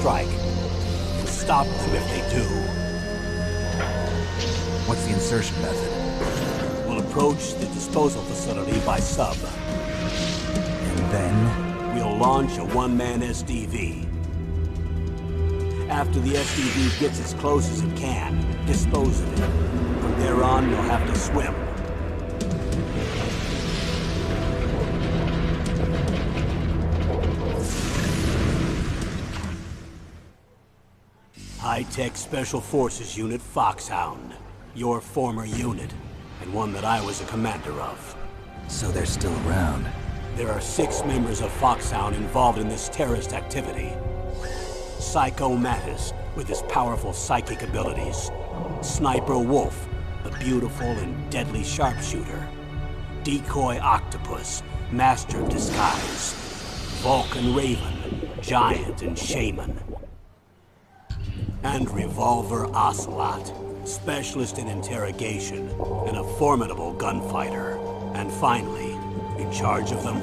strike. And stop them if they do. What's the insertion method? We'll approach the disposal facility by sub. And then? We'll launch a one-man SDV. After the SDV gets as close as it can, dispose of it. From there on, you'll have to swim. High-tech Special Forces Unit Foxhound. Your former unit, and one that I was a commander of. So they're still around. There are 6 members of Foxhound involved in this terrorist activity. Psycho Mattis, with his powerful psychic abilities. Sniper Wolf, the beautiful and deadly sharpshooter. Decoy Octopus, master of disguise. Vulcan Raven, giant and shaman. And Revolver Ocelot, specialist in interrogation and a formidable gunfighter. And finally, in charge of them,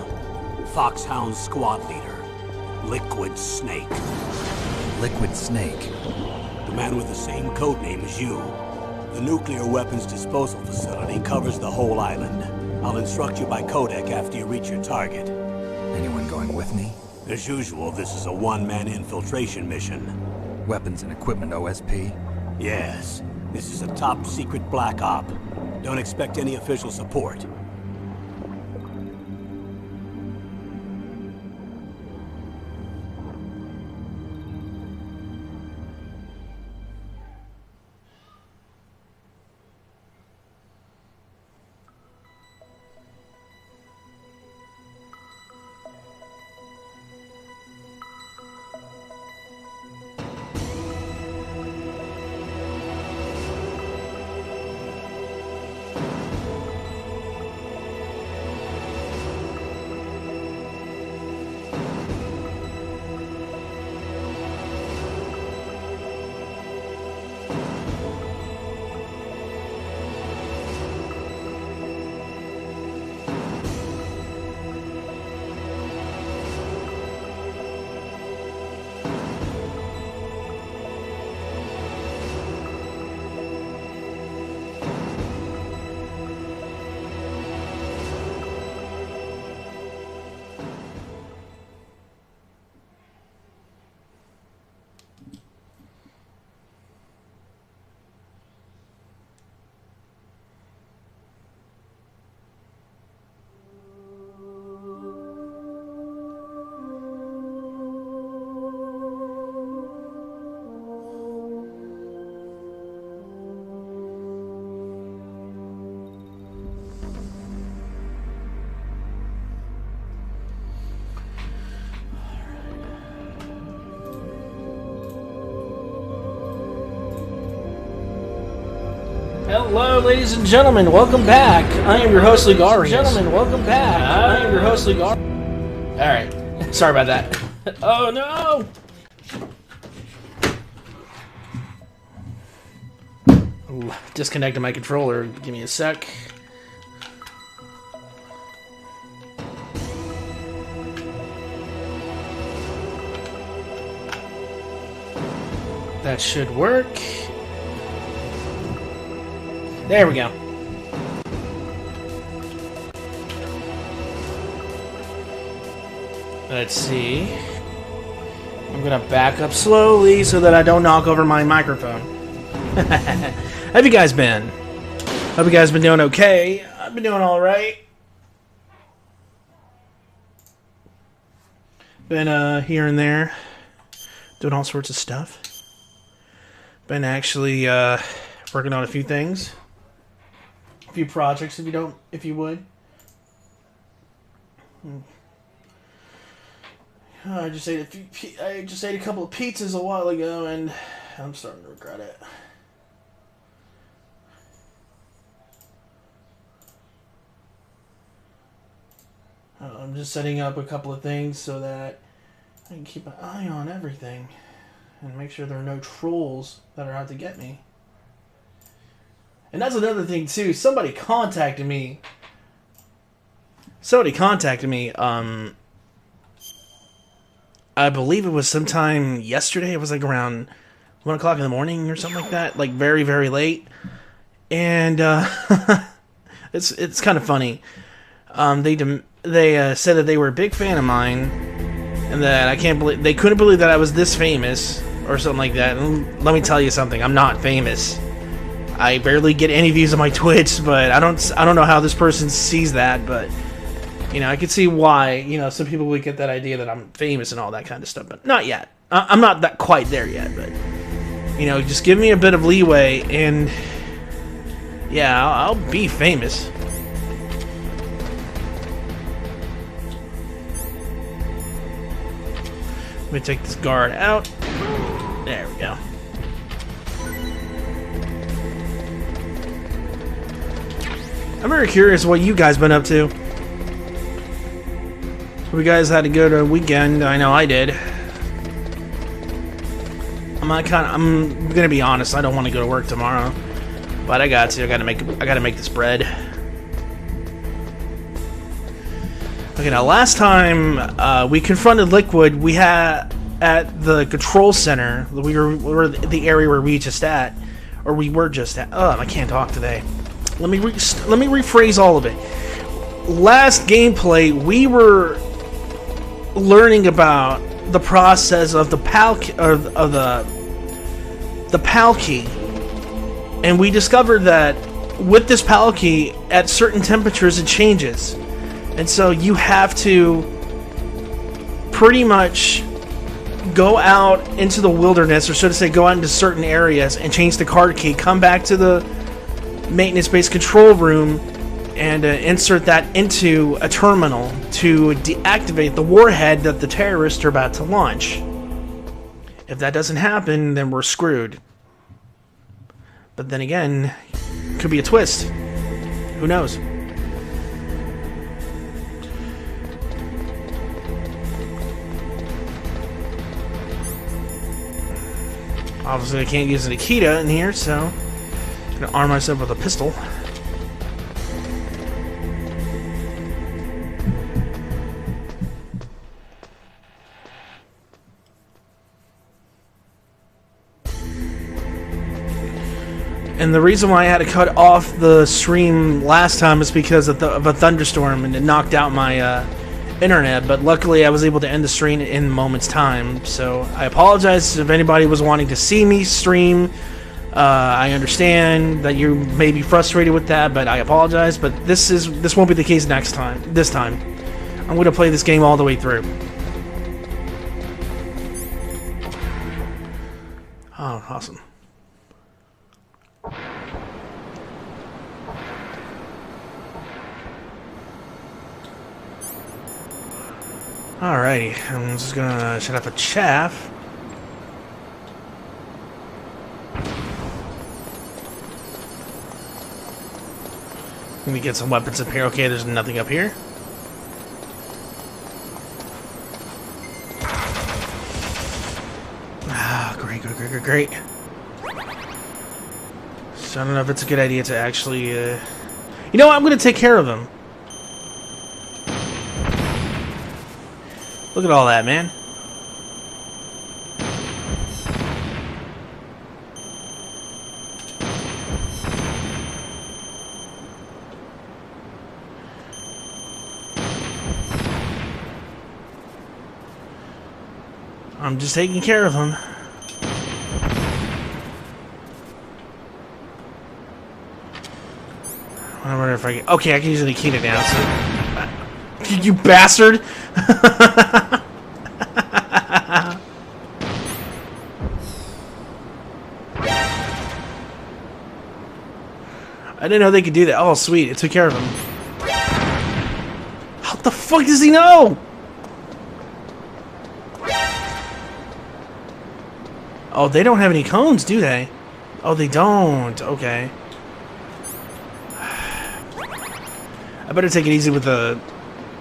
Foxhound squad leader, Liquid Snake. Liquid Snake? The man with the same codename as you. The nuclear weapons disposal facility covers the whole island. I'll instruct you by codec after you reach your target. Anyone going with me? As usual, this is a one-man infiltration mission. Weapons and equipment OSP? Yes. This is a top-secret black op. Don't expect any official support. Hello, ladies and gentlemen. Welcome back. I am your host, Ligarius. Gentlemen, welcome back. I am your host, Ligarius. All right. Sorry about that. Oh no! Ooh, disconnected my controller. Give me a sec. That should work. There we go. Let's see. I'm gonna back up slowly so that I don't knock over my microphone. How have you guys been? Hope you guys been doing okay. I've been doing alright. Been here and there doing all sorts of stuff. Been actually working on a few things. A few projects, if you would. I just ate a couple of pizzas a while ago, and I'm starting to regret it. I'm just setting up a couple of things so that I can keep an eye on everything and make sure there are no trolls that are out to get me. And that's another thing too. Somebody contacted me. I believe it was sometime yesterday. It was like around 1 o'clock in the morning or something like that. Like very, very late. And it's kind of funny. They said that they were a big fan of mine, and that they couldn't believe that I was this famous or something like that. And let me tell you something, I'm not famous. I barely get any views on my Twitch, but I don't know how this person sees that, but you know, I could see why, you know, some people would get that idea that I'm famous and all that kind of stuff, but not yet. I'm not that quite there yet, but you know, just give me a bit of leeway and yeah, I'll be famous. Let me take this guard out. There we go. I'm very curious what you guys been up to. We guys had a good weekend. I know I did. I'm gonna be honest. I don't want to go to work tomorrow, but I got to. I gotta make this bread. Okay, now last time we confronted Liquid, we had at the control center. We were the area where we just at, or we were just at. Oh, I can't talk today. Let me rephrase all of it. Last gameplay, we were learning about the process of the PAL key, and we discovered that with this PAL key, at certain temperatures, it changes. And so you have to pretty much go out into the wilderness, or so to say, go out into certain areas and change the card key, come back to the maintenance-based control room, and insert that into a terminal to deactivate the warhead that the terrorists are about to launch. If that doesn't happen, then we're screwed. But then again, could be a twist. Who knows? Obviously, I can't use a Nikita in here, so I'm gonna arm myself with a pistol. And the reason why I had to cut off the stream last time is because of a thunderstorm, and it knocked out my internet, but luckily I was able to end the stream in a moment's time. So I apologize if anybody was wanting to see me stream. I understand that you may be frustrated with that, but I apologize. But this won't be the case next time. This time, I'm going to play this game all the way through. Oh, awesome. Alrighty, I'm just gonna shut up a chaff. Let me get some weapons up here. Okay, there's nothing up here. Ah, great. So I don't know if it's a good idea to actually, You know what? I'm gonna take care of him. Look at all that, man. I'm just taking care of him. I wonder if I can... Okay, I can use the key to now, so... You bastard! I didn't know they could do that. Oh, sweet. It took care of him. How the fuck does he know? Oh, they don't have any cones, do they? Oh, they don't. Okay. I better take it easy with the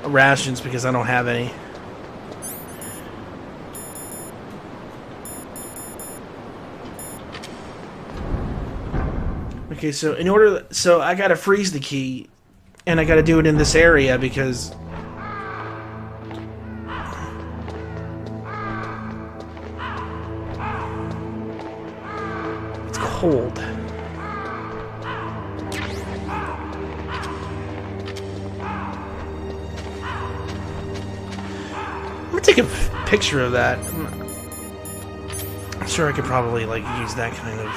rations because I don't have any. Okay, so so I gotta freeze the key, and I gotta do it in this area because cold. I'm gonna take a picture of that. I'm sure I could probably like use that kind of.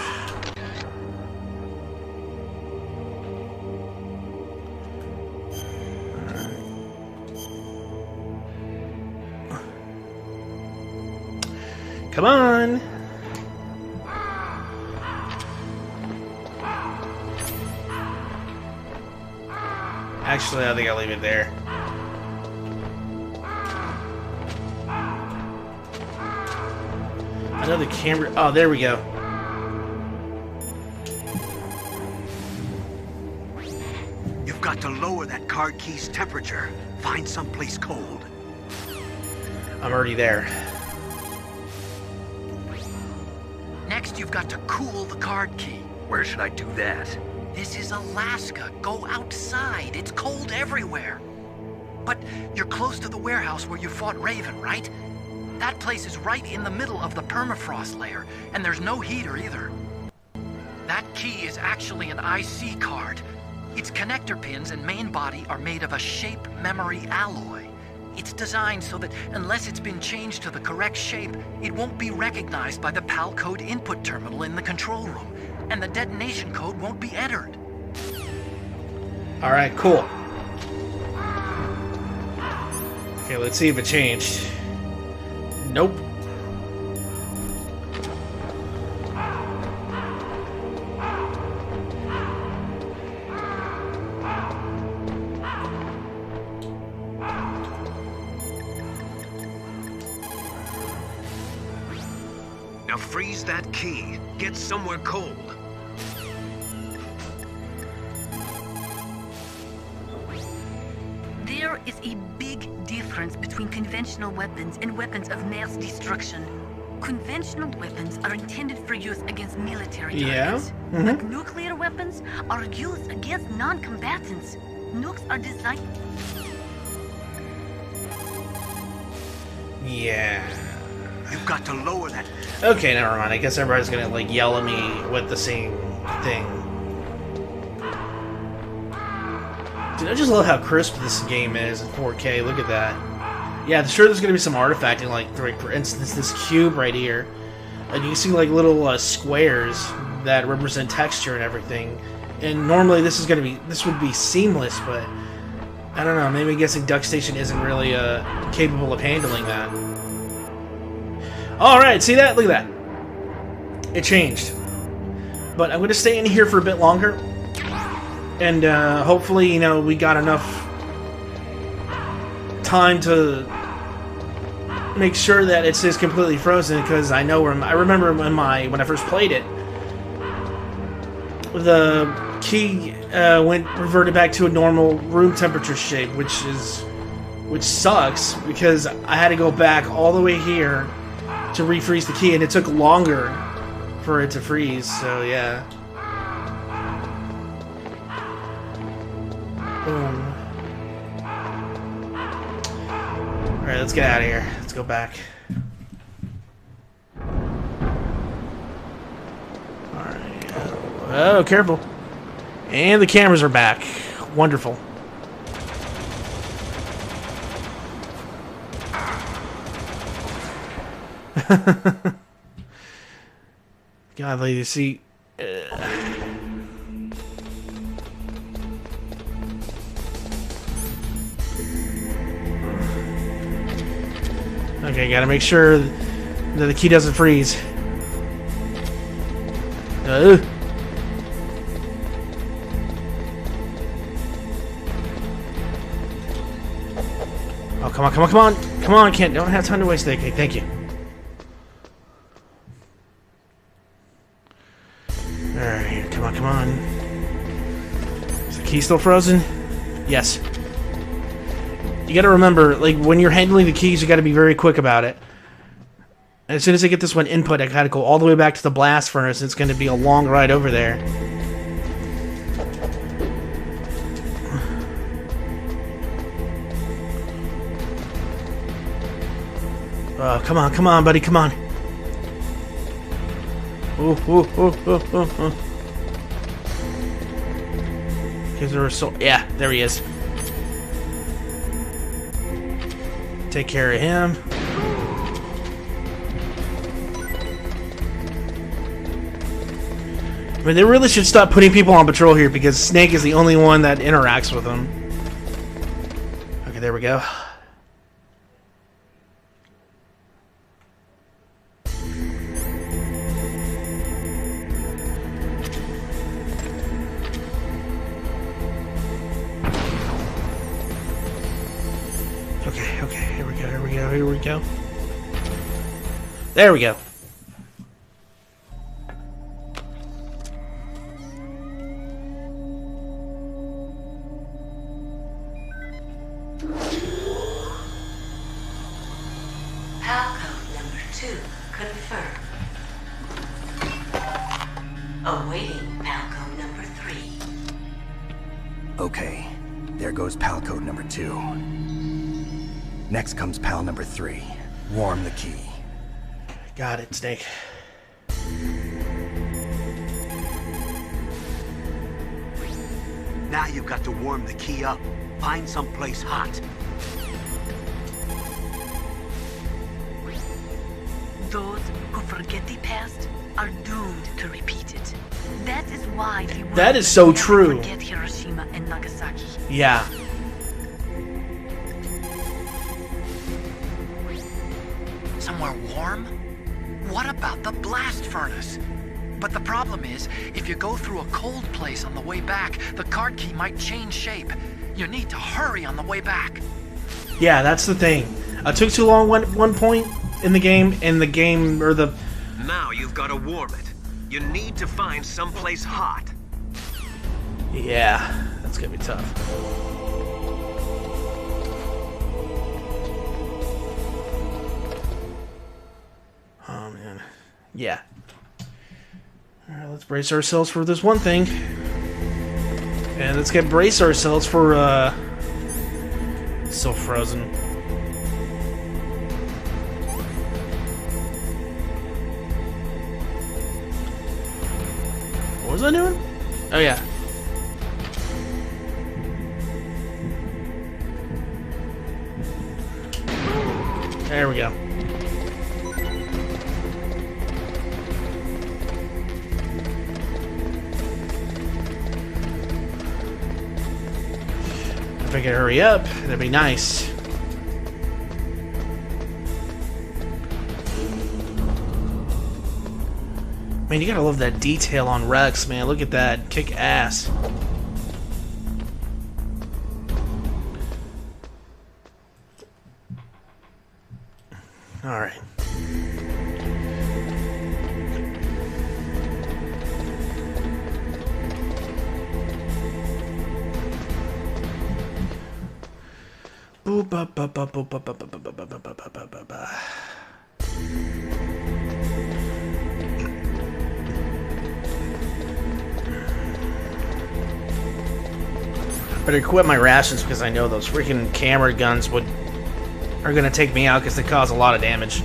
Come on! Actually, I think I'll leave it there. I know the camera... Oh, there we go. You've got to lower that card key's temperature. Find someplace cold. I'm already there. Next, you've got to cool the card key. Where should I do that? This is Alaska. Go outside. It's cold everywhere. But you're close to the warehouse where you fought Raven, right? That place is right in the middle of the permafrost layer, and there's no heater either. That key is actually an IC card. Its connector pins and main body are made of a shape memory alloy. It's designed so that unless it's been changed to the correct shape, it won't be recognized by the PAL code input terminal in the control room, and the detonation code won't be entered. Alright, cool. Okay, let's see if it changed. Nope. Now freeze that key. Get somewhere cold. There is a big difference between conventional weapons and weapons of mass destruction. Conventional weapons are intended for use against military targets. But nuclear weapons are used against non-combatants. Nukes are designed... Yeah. You've got to lower that. Okay, never mind. I guess everybody's gonna like yell at me with the same thing. Dude, I just love how crisp this game is in 4K. Look at that. Yeah, sure there's gonna be some artifacting, like for instance this cube right here. And you can see like little squares that represent texture and everything. And normally this would be seamless, but I don't know, maybe guessing DuckStation isn't really capable of handling that. Alright, see that? Look at that. It changed. But I'm going to stay in here for a bit longer. And hopefully, you know, we got enough time to make sure that it stays completely frozen, because I know I remember when I first played it, the key reverted back to a normal room temperature shape, which sucks because I had to go back all the way here to refreeze the key, and it took longer for it to freeze, so yeah. Boom. Alright, let's get out of here. Let's go back. Alright. Oh, careful. And the cameras are back. Wonderful. God, lady, see. Okay, gotta make sure that the key doesn't freeze. Oh, come on, come on, come on! Come on, don't have time to waste it. Okay, thank you. Alright, come on, come on. Is the key still frozen? Yes. You gotta remember, like, when you're handling the keys, you gotta be very quick about it. And as soon as I get this one input, I gotta go all the way back to the blast furnace, and it's gonna be a long ride over there. Oh, come on, buddy, come on. Ooh, ooh, ooh, ooh, ooh, ooh. Is there a soul? Yeah, there he is. Take care of him. I mean, they really should stop putting people on patrol here because Snake is the only one that interacts with them. Okay, there we go. Okay, here we go, here we go, here we go. There we go. Palcode number 2 confirmed. Awaiting Palcode number 3. Okay, there goes pal code number 2. Next comes pal number 3. Warm the key. Got it, Snake. Now you've got to warm the key up. Find someplace hot. Those who forget the past are doomed to repeat it. That is why the world That is so will never true. Forget Hiroshima and Nagasaki. Yeah. Somewhere warm? What about the blast furnace? But the problem is, if you go through a cold place on the way back, the card key might change shape. You need to hurry on the way back. Yeah, that's the thing. It took too long one point in the game, or the... Now you've got to warm it. You need to find someplace hot. Yeah, that's gonna be tough. Oh, man. Yeah. Alright, let's brace ourselves for this one thing. And let's brace ourselves for, still frozen. What was I doing? Oh, yeah. There we go. If I could hurry up, that'd be nice. Man, you gotta love that detail on Rex, man. Look at that. Kick ass. Alright. Boop ba ba ba boop ba ba ba ba ba ba ba ba ba ba ba. Better quit my rations because I know those freaking camera guns are gonna take me out because they cause a lot of damage.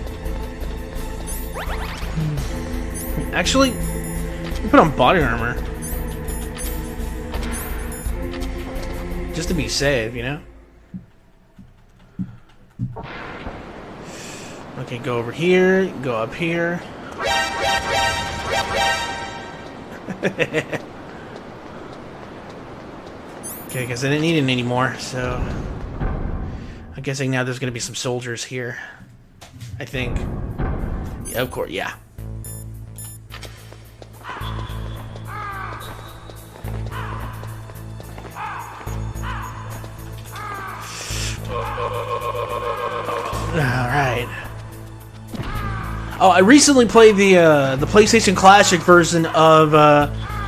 Actually, put on body armor just to be safe, you know. Okay, go over here, go up here. Okay, because I didn't need it anymore, so I'm guessing now there's going to be some soldiers here. I think. Yeah, of course, yeah. Alright. Oh, I recently played the PlayStation Classic version of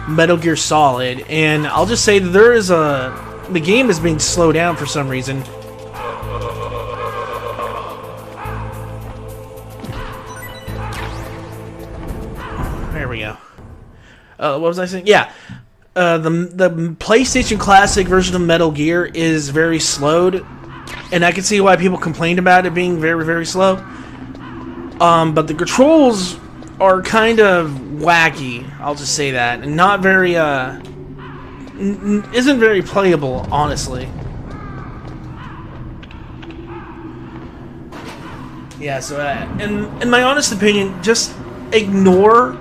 Metal Gear Solid, and I'll just say that the game is being slowed down for some reason. There we go. What was I saying? Yeah, the PlayStation Classic version of Metal Gear is very slowed, and I can see why people complained about it being very, very slow. But the controls are kind of wacky. I'll just say that, and not very isn't very playable, honestly. Yeah. So, in my honest opinion, just ignore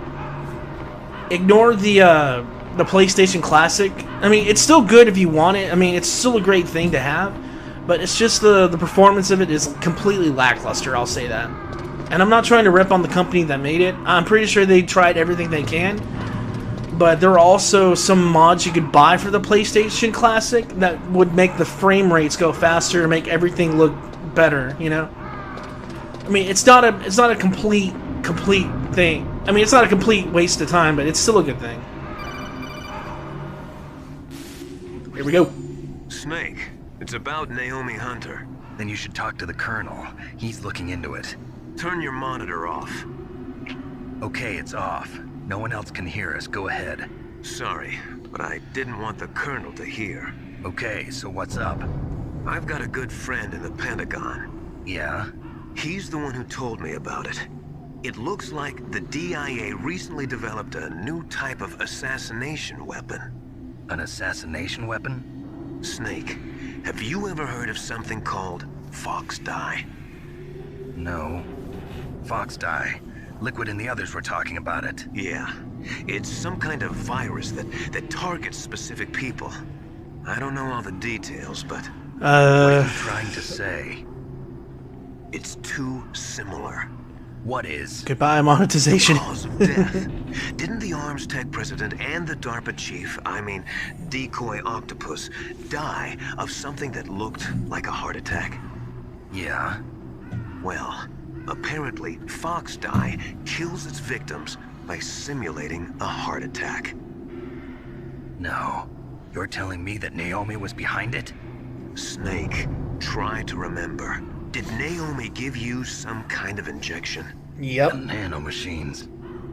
the PlayStation Classic. I mean, it's still good if you want it. I mean, it's still a great thing to have, but it's just the performance of it is completely lackluster. I'll say that. And I'm not trying to rip on the company that made it. I'm pretty sure they tried everything they can. But there are also some mods you could buy for the PlayStation Classic that would make the frame rates go faster and make everything look better, you know? I mean, it's not a complete thing. I mean, it's not a complete waste of time, but it's still a good thing. Here we go. Snake, it's about Naomi Hunter. Then you should talk to the Colonel. He's looking into it. Turn your monitor off. Okay, it's off. No one else can hear us. Go ahead. Sorry, but I didn't want the Colonel to hear. Okay, so what's up? I've got a good friend in the Pentagon. Yeah? He's the one who told me about it. It looks like the DIA recently developed a new type of assassination weapon. An assassination weapon? Snake, have you ever heard of something called Fox Dye? No. Fox Dye. Liquid and the others were talking about it. Yeah. It's some kind of virus that targets specific people. I don't know all the details, but... What are you trying to say? It's too similar. What is? Goodbye, monetization. The cause of death. Didn't the Arms Tech president and the DARPA chief, I mean, Decoy Octopus, die of something that looked like a heart attack? Yeah? Well, apparently, Fox Dye kills its victims by simulating a heart attack. No. You're telling me that Naomi was behind it? Snake, try to remember. Did Naomi give you some kind of injection? Yep. Nanomachines.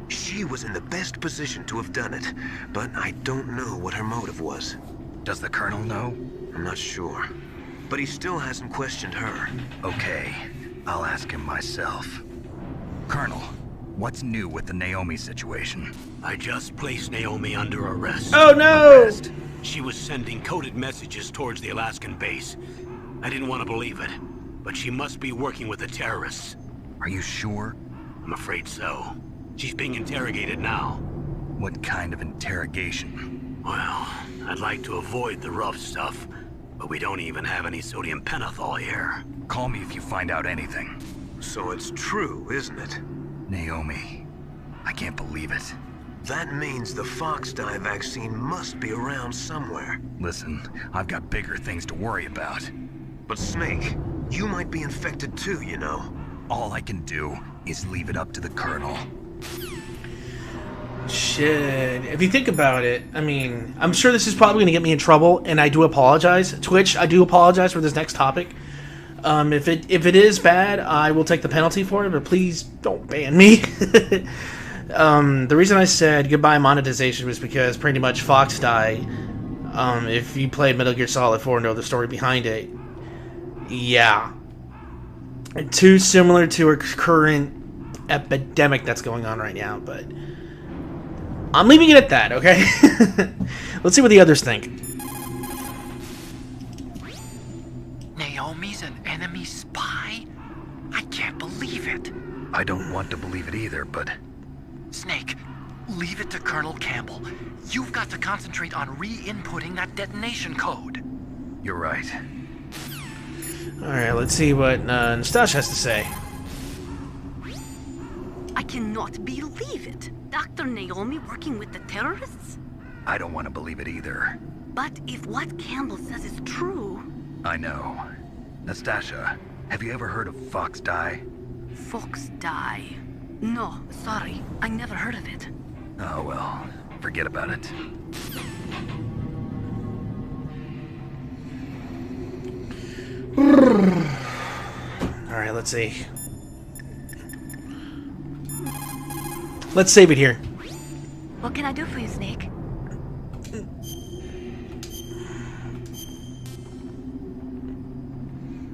She was in the best position to have done it, but I don't know what her motive was. Does the Colonel know? I'm not sure. But he still hasn't questioned her. Okay. I'll ask him myself. Colonel, what's new with the Naomi situation? I just placed Naomi under arrest. Oh no! Arrest? She was sending coded messages towards the Alaskan base. I didn't want to believe it, but she must be working with the terrorists. Are you sure? I'm afraid so. She's being interrogated now. What kind of interrogation? Well, I'd like to avoid the rough stuff, but we don't even have any sodium pentothal here. Call me if you find out anything. So it's true, isn't it? Naomi. I can't believe it. That means the Fox Dye vaccine must be around somewhere. Listen, I've got bigger things to worry about. But Snake, you might be infected too, you know. All I can do is leave it up to the Colonel. Shit. If you think about it, I mean, I'm sure this is probably going to get me in trouble, and I do apologize. Twitch, I do apologize for this next topic. If it is bad, I will take the penalty for it, but please don't ban me. The reason I said goodbye monetization was because pretty much Fox Dye, if you played Metal Gear Solid 4 and know the story behind it, yeah. Too similar to a current epidemic that's going on right now, but I'm leaving it at that, okay? Let's see what the others think. Naomi's an enemy spy? I can't believe it. I don't want to believe it either, but... Snake, leave it to Colonel Campbell. You've got to concentrate on re-inputting that detonation code. You're right. Alright, let's see what Nastash has to say. I cannot believe it. Dr. Naomi working with the terrorists? I don't want to believe it either. But if what Campbell says is true... I know. Nastasha, have you ever heard of Fox Dye? Fox Dye. No, sorry. I never heard of it. Oh well, forget about it. Alright, let's see. Let's save it here. What can I do for you, Snake?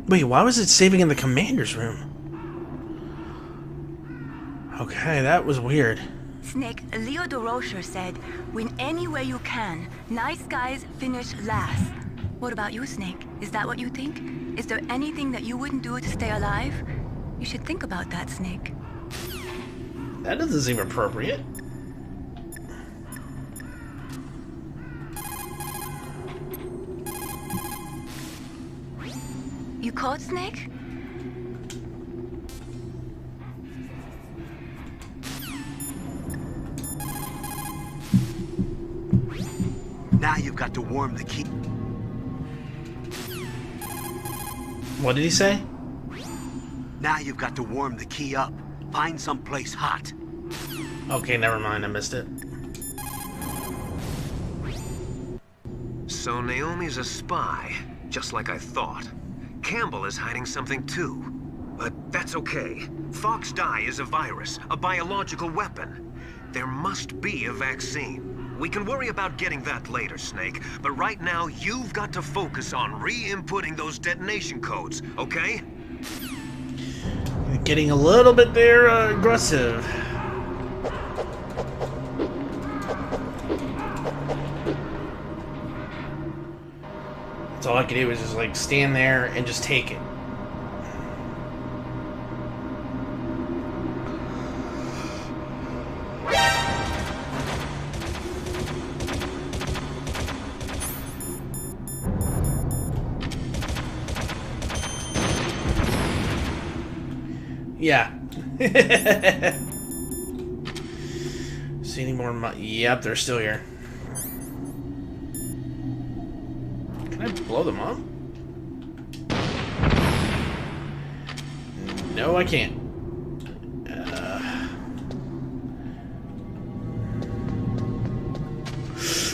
Wait, why was it saving in the commander's room? Okay, that was weird. Snake, Leo DeRocher said, win any way you can. Nice guys finish last. What about you, Snake? Is that what you think? Is there anything that you wouldn't do to stay alive? You should think about that, Snake. That doesn't seem appropriate. You caught, Snake? Now you've got to warm the key. What did he say? Now you've got to warm the key up. Find someplace hot. Okay, never mind. I missed it. So Naomi's a spy, just like I thought. Campbell is hiding something too. But that's okay. Fox dye is a virus, a biological weapon. There must be a vaccine. We can worry about getting that later, Snake. But right now, you've got to focus on re-inputting those detonation codes, okay? Getting a little bit there aggressive. That's all I could do was just like stand there and just take it. Yeah. See any more? Yep, they're still here. Can I blow them up? No, I can't.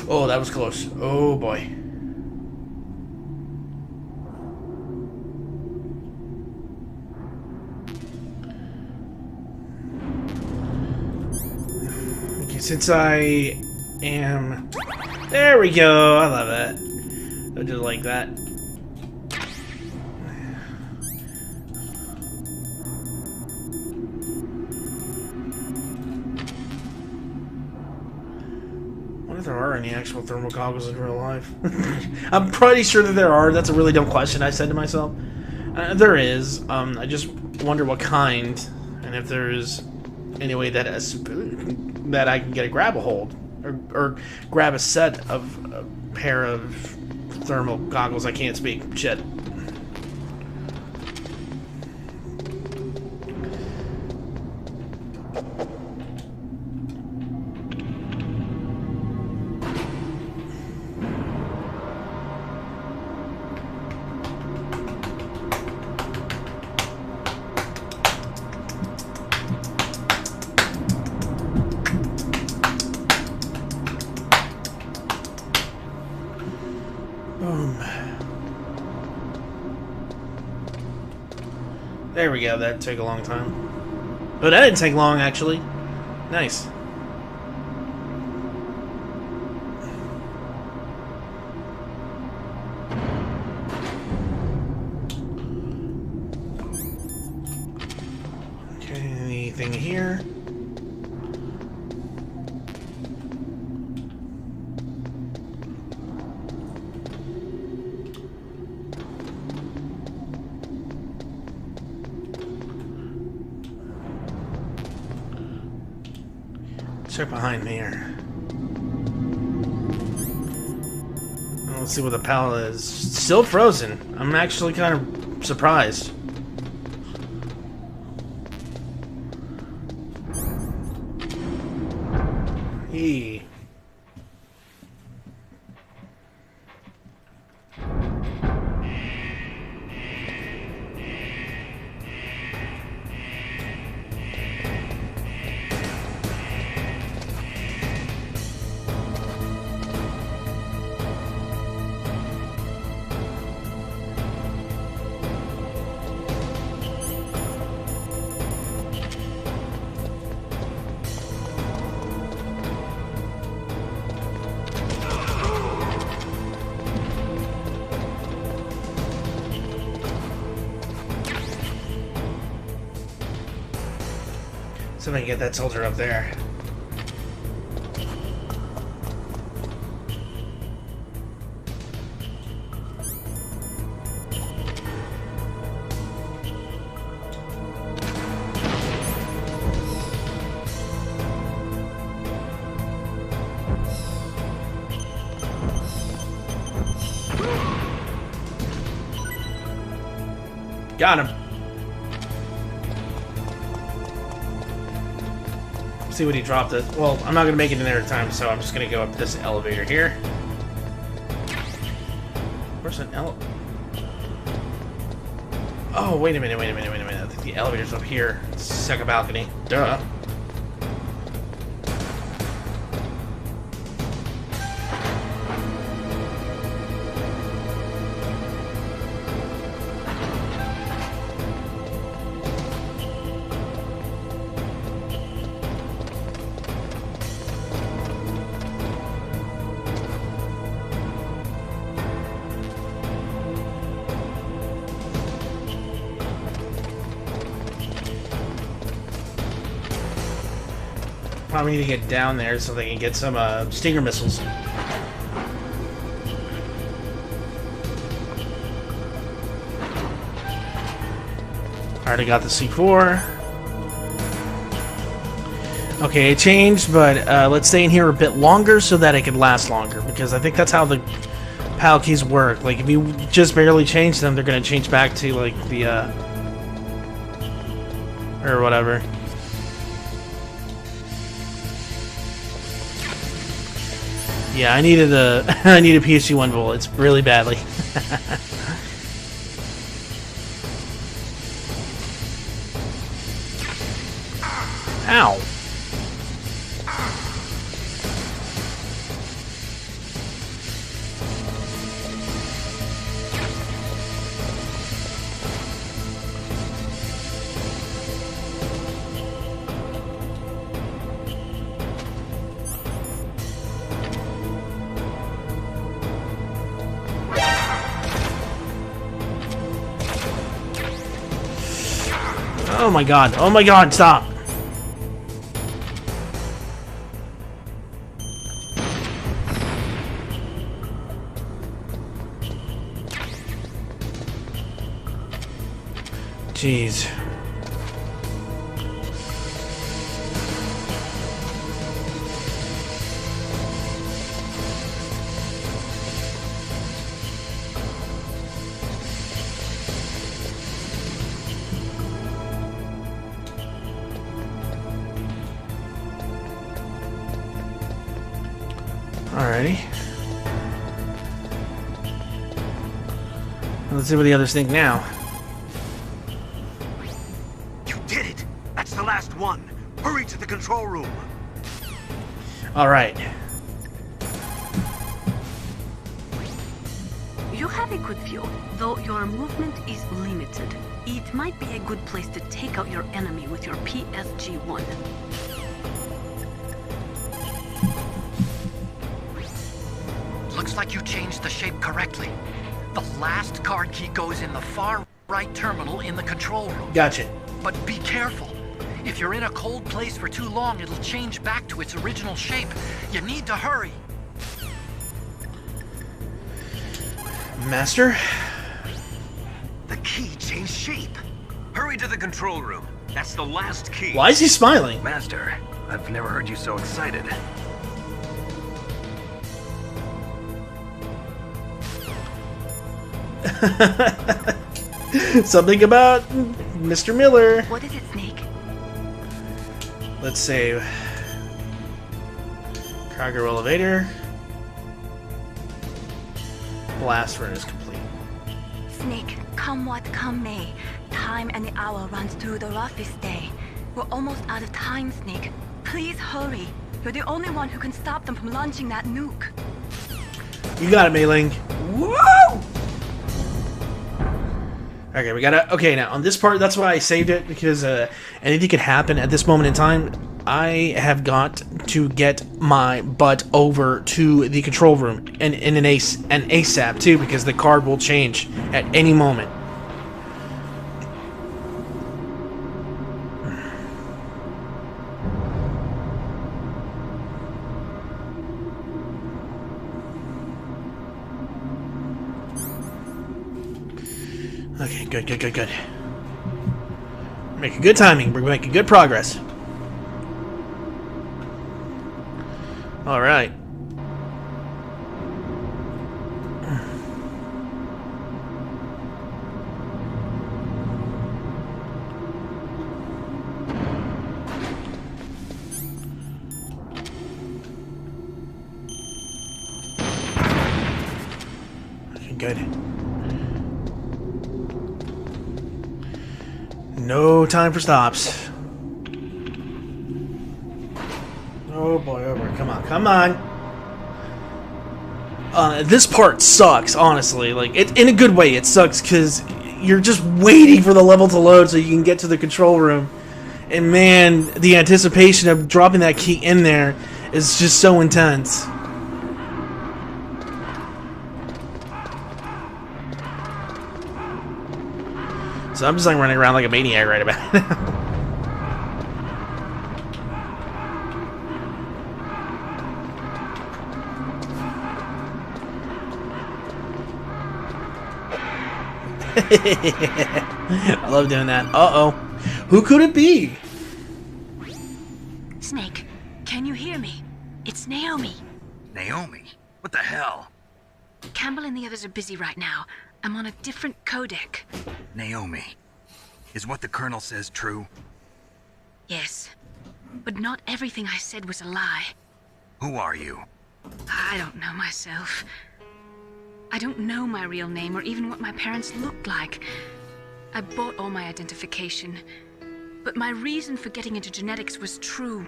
Oh, that was close. Oh boy. Since I am... There we go! I love that. I just like that. I wonder if there are any actual thermal goggles in real life. I'm pretty sure that there are. That's a really dumb question I said to myself. There is. I just wonder what kind, and if there's any way that I can grab a hold or grab a set of a pair of thermal goggles. I can't speak. Shit. There we go, that took a long time. Oh, that didn't take long, actually. Nice. Okay, anything here? Check behind me here. Let's see what the pallet is. Still frozen. I'm actually kind of surprised. Eee. So I can get that soldier up there. Got him. See what he dropped it. Well, I'm not gonna make it in there in time, so I'm just gonna go up this elevator here. Where's an elevator? Oh, wait a minute. I think the elevator's up here. Second balcony. Duh. Probably need to get down there so they can get some Stinger missiles. Already got the C4. Okay, it changed, but let's stay in here a bit longer so that it can last longer, because I think that's how the PAL keys work. Like, if you just barely change them, they're going to change back to, like, the, or whatever. Yeah, I needed a I need a PSG-1 bullets really badly. Ow. Oh my god, stop! Jeez. Alrighty. Let's see what the others think now. You did it! That's the last one! Hurry to the control room! Alright. You have a good view, though your movement is limited. It might be a good place to take out your enemy with your PSG-1. Looks like you changed the shape correctly. The last card key goes in the far right terminal in the control room. Gotcha. But be careful. If you're in a cold place for too long, it'll change back to its original shape. You need to hurry. Master? The key changed shape. Hurry to the control room. That's the last key. Why is he smiling? Master, I've never heard you so excited. Something about Mr. Miller. What is it, Snake? Let's save. Cargo elevator. Blast furnace complete. Snake, come what come may. Time and the hour runs through the roughest day. We're almost out of time, Snake. Please hurry. You're the only one who can stop them from launching that nuke. You got it, Mei Ling. Woo! Okay, we gotta... Okay, now, on this part, that's why I saved it, because anything could happen at this moment in time. I have got to get my butt over to the control room, and in an ASAP, too, because the card will change at any moment. Okay, good. Making good timing. We're making good progress. Alright. Okay, good. No time for stops. Oh boy, oh boy, come on. This part sucks, honestly. Like, in a good way, it sucks because you're just waiting for the level to load so you can get to the control room. And man, the anticipation of dropping that key in there is just so intense. So I'm just like running around like a maniac right about now. I love doing that. Uh-oh. Who could it be? Snake, can you hear me? It's Naomi. Naomi? What the hell? Campbell and the others are busy right now. I'm on a different codec. Naomi, is what the Colonel says true? Yes, but not everything I said was a lie. Who are you? I don't know myself. I don't know my real name or even what my parents looked like. I bought all my identification, but my reason for getting into genetics was true.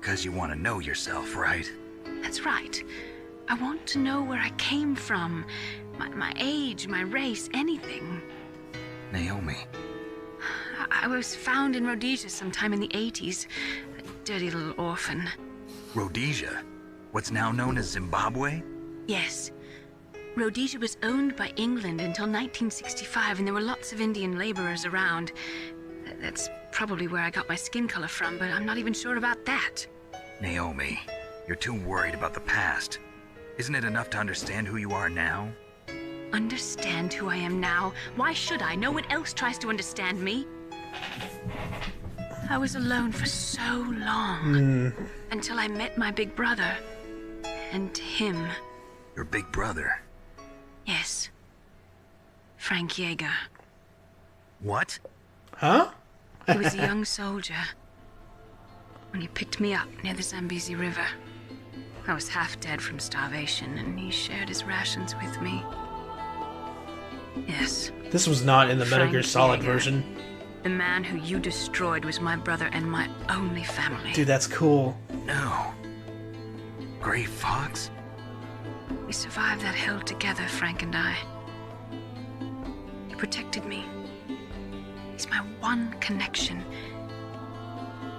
'Cause you want to know yourself, right? That's right. I want to know where I came from, my age, my race, anything. Naomi. I was found in Rhodesia sometime in the 80s. A dirty little orphan. Rhodesia? What's now known as Zimbabwe? Yes. Rhodesia was owned by England until 1965, and there were lots of Indian laborers around. That's probably where I got my skin color from, but I'm not even sure about that. Naomi, you're too worried about the past. Isn't it enough to understand who you are now? Understand who I am now? Why should I? No one else tries to understand me. I was alone for so long. Until I met my big brother. And him. Your big brother? Yes. Frank Yeager. What? Huh? He was a young soldier when he picked me up near the Zambezi River. I was half dead from starvation, and he shared his rations with me. Yes. This was not in the Metal Gear Solid Yeager. version. The man who you destroyed was my brother and my only family. Dude, that's cool. No. Gray Fox? We survived that hell together, Frank and I. He protected me. He's my one connection.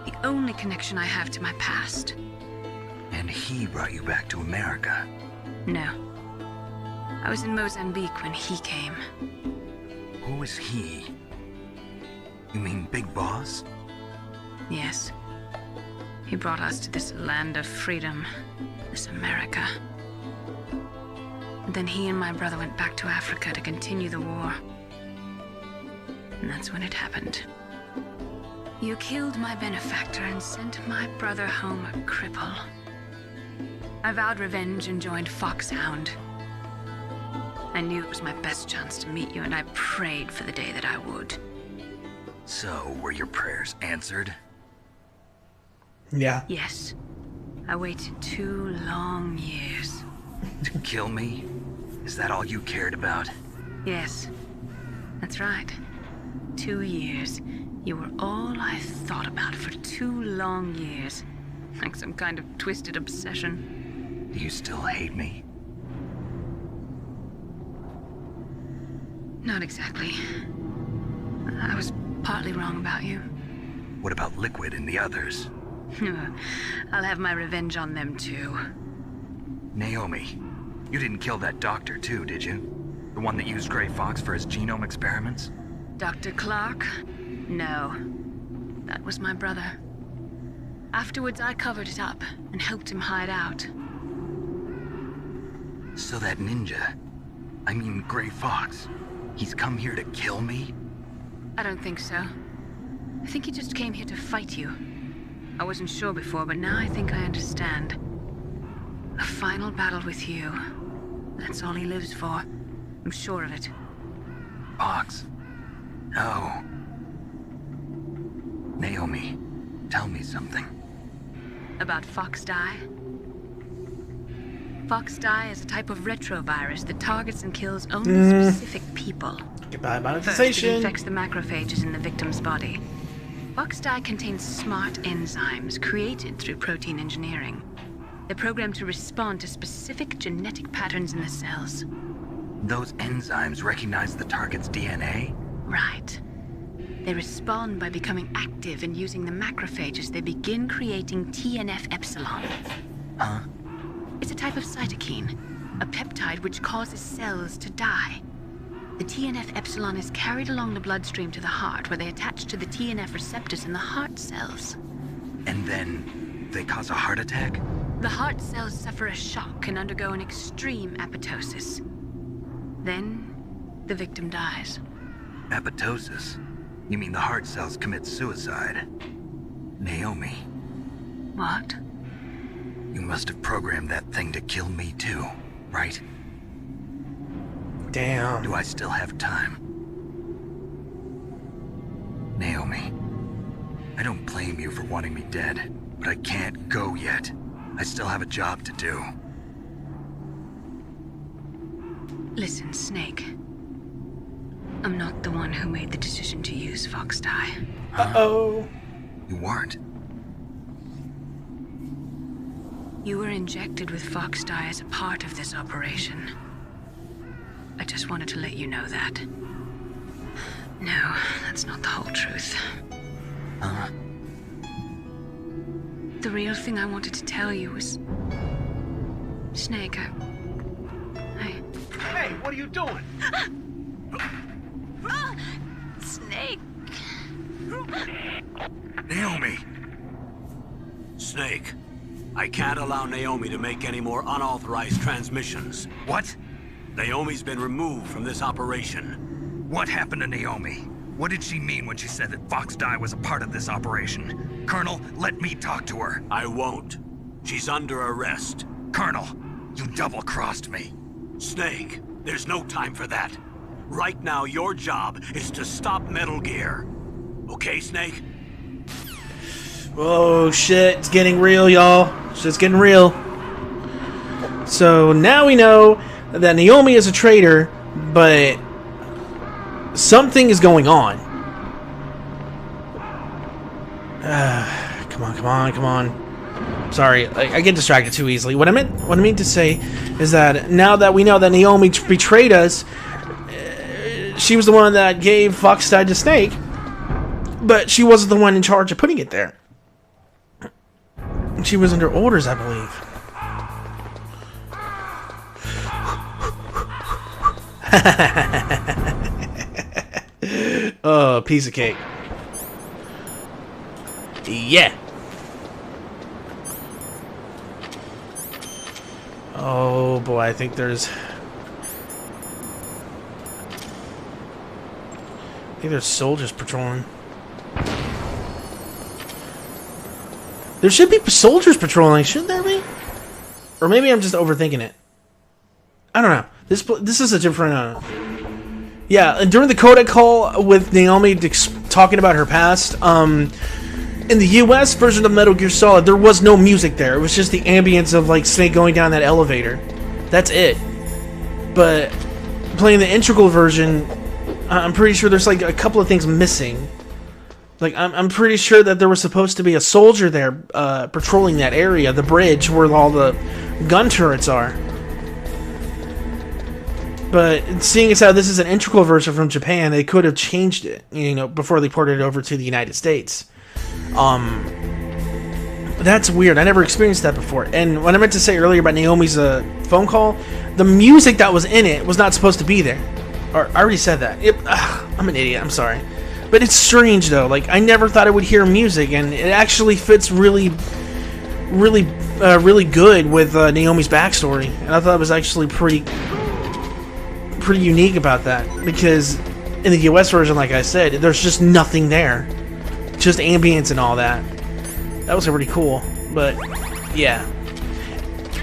The only connection I have to my past. And he brought you back to America? No. I was in Mozambique when he came. Who is he? You mean Big Boss? Yes. He brought us to this land of freedom, this America. And then he and my brother went back to Africa to continue the war. And that's when it happened. You killed my benefactor and sent my brother home a cripple. I vowed revenge and joined Foxhound. I knew it was my best chance to meet you, and I prayed for the day that I would. So, were your prayers answered? Yeah. Yes. I waited 2 long years. To kill me? Is that all you cared about? Yes. That's right. 2 years. You were all I thought about for 2 long years. Like some kind of twisted obsession. Do you still hate me? Not exactly. I was partly wrong about you. What about Liquid and the others? I'll have my revenge on them too. Naomi, you didn't kill that doctor too, did you? The one that used Gray Fox for his genome experiments? Dr. Clark? No. That was my brother. Afterwards, I covered it up and helped him hide out. So that ninja, I mean Gray Fox, He's come here to kill me? I don't think so. I think he just came here to fight you. I wasn't sure before, but now I think I understand. A final battle with you. That's all he lives for. I'm sure of it. Fox. No. Naomi, tell me something. About Fox Die? Fox Die is a type of retrovirus that targets and kills only specific people. Goodbye, First, it monetization. infects the macrophages in the victim's body. Fox Die contains smart enzymes created through protein engineering. They're programmed to respond to specific genetic patterns in the cells. Those enzymes recognize the target's DNA? Right. They respond by becoming active and using the macrophages. They begin creating TNF-epsilon. Huh? It's a type of cytokine, a peptide which causes cells to die. The TNF-epsilon is carried along the bloodstream to the heart, where they attach to the TNF receptors in the heart cells. And then they cause a heart attack? The heart cells suffer a shock and undergo an extreme apoptosis. Then, the victim dies. Apoptosis? You mean the heart cells commit suicide? Naomi, What? you must have programmed that thing to kill me too, right? Damn. Do I still have time? Naomi, I don't blame you for wanting me dead, but I can't go yet. I still have a job to do. Listen, Snake. I'm not the one who made the decision to use Fox Die. Uh-oh. You weren't. You were injected with Fox Die as a part of this operation. I just wanted to let you know that. No, that's not the whole truth. Huh? The real thing I wanted to tell you was... Snake, Hey, what are you doing? Snake! Naomi! Snake, I can't allow Naomi to make any more unauthorized transmissions. What? Naomi's been removed from this operation. What happened to Naomi? What did she mean when she said that Fox Die was a part of this operation? Colonel, let me talk to her. I won't. She's under arrest. Colonel, you double-crossed me. Snake, there's no time for that. Right now, your job is to stop Metal Gear. Okay, Snake? Oh shit, it's getting real, y'all. Shit's getting real. So now we know that Naomi is a traitor, but something is going on. Come on. Sorry, I get distracted too easily. What I mean to say is that now that we know that Naomi betrayed us, she was the one that gave Fox Die to Snake, but she wasn't the one in charge of putting it there. She was under orders, I believe. Oh, piece of cake. Yeah. Oh boy, I think there's soldiers patrolling. There should be soldiers patrolling, shouldn't there be? Or maybe I'm just overthinking it. I don't know. This is a different. Yeah, and during the Kodak call with Naomi talking about her past, in the US version of Metal Gear Solid, there was no music there. It was just the ambience of like Snake going down that elevator. That's it. But playing the integral version, I'm pretty sure there's like a couple of things missing. Like, I'm pretty sure that there was supposed to be a soldier there patrolling that area, the bridge where all the gun turrets are. But seeing as how this is an integral version from Japan, they could have changed it, you know, before they ported it over to the United States. That's weird. I never experienced that before. And what I meant to say earlier about Naomi's phone call, the music that was in it was not supposed to be there. Or I already said that. I'm an idiot. I'm sorry. But it's strange, though. Like, I never thought I would hear music, and it actually fits really good with Naomi's backstory. And I thought it was actually pretty unique about that, because in the US version, like I said, there's just nothing there. Just ambience and all that. That was pretty cool. But, yeah.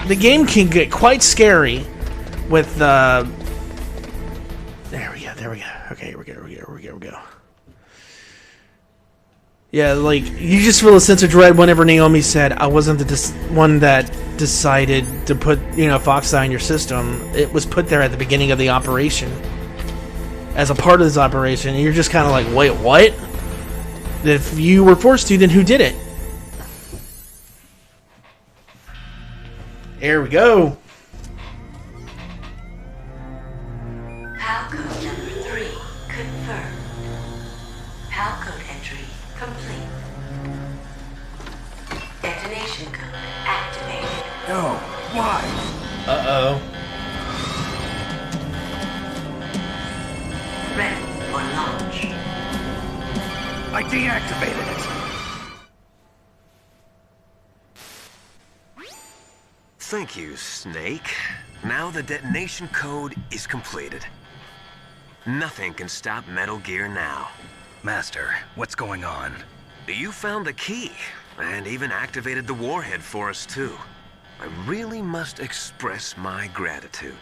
The game can get quite scary with, There we go. Okay, here we go. Yeah, like, you just feel a sense of dread whenever Naomi said, I wasn't the one that decided to put, Fox Eye in your system. It was put there at the beginning of the operation. As a part of this operation, and you're just kind of like, wait, what? If you were forced to, then who did it? There we go. Palcode number 3 confirmed. Palcode entry complete. Detonation code activated. No, why? Uh-oh. Ready for launch. I deactivated it. Thank you, Snake. Now the detonation code is completed. Nothing can stop Metal Gear now. Master, what's going on? You found the key, and even activated the warhead for us, too. I really must express my gratitude.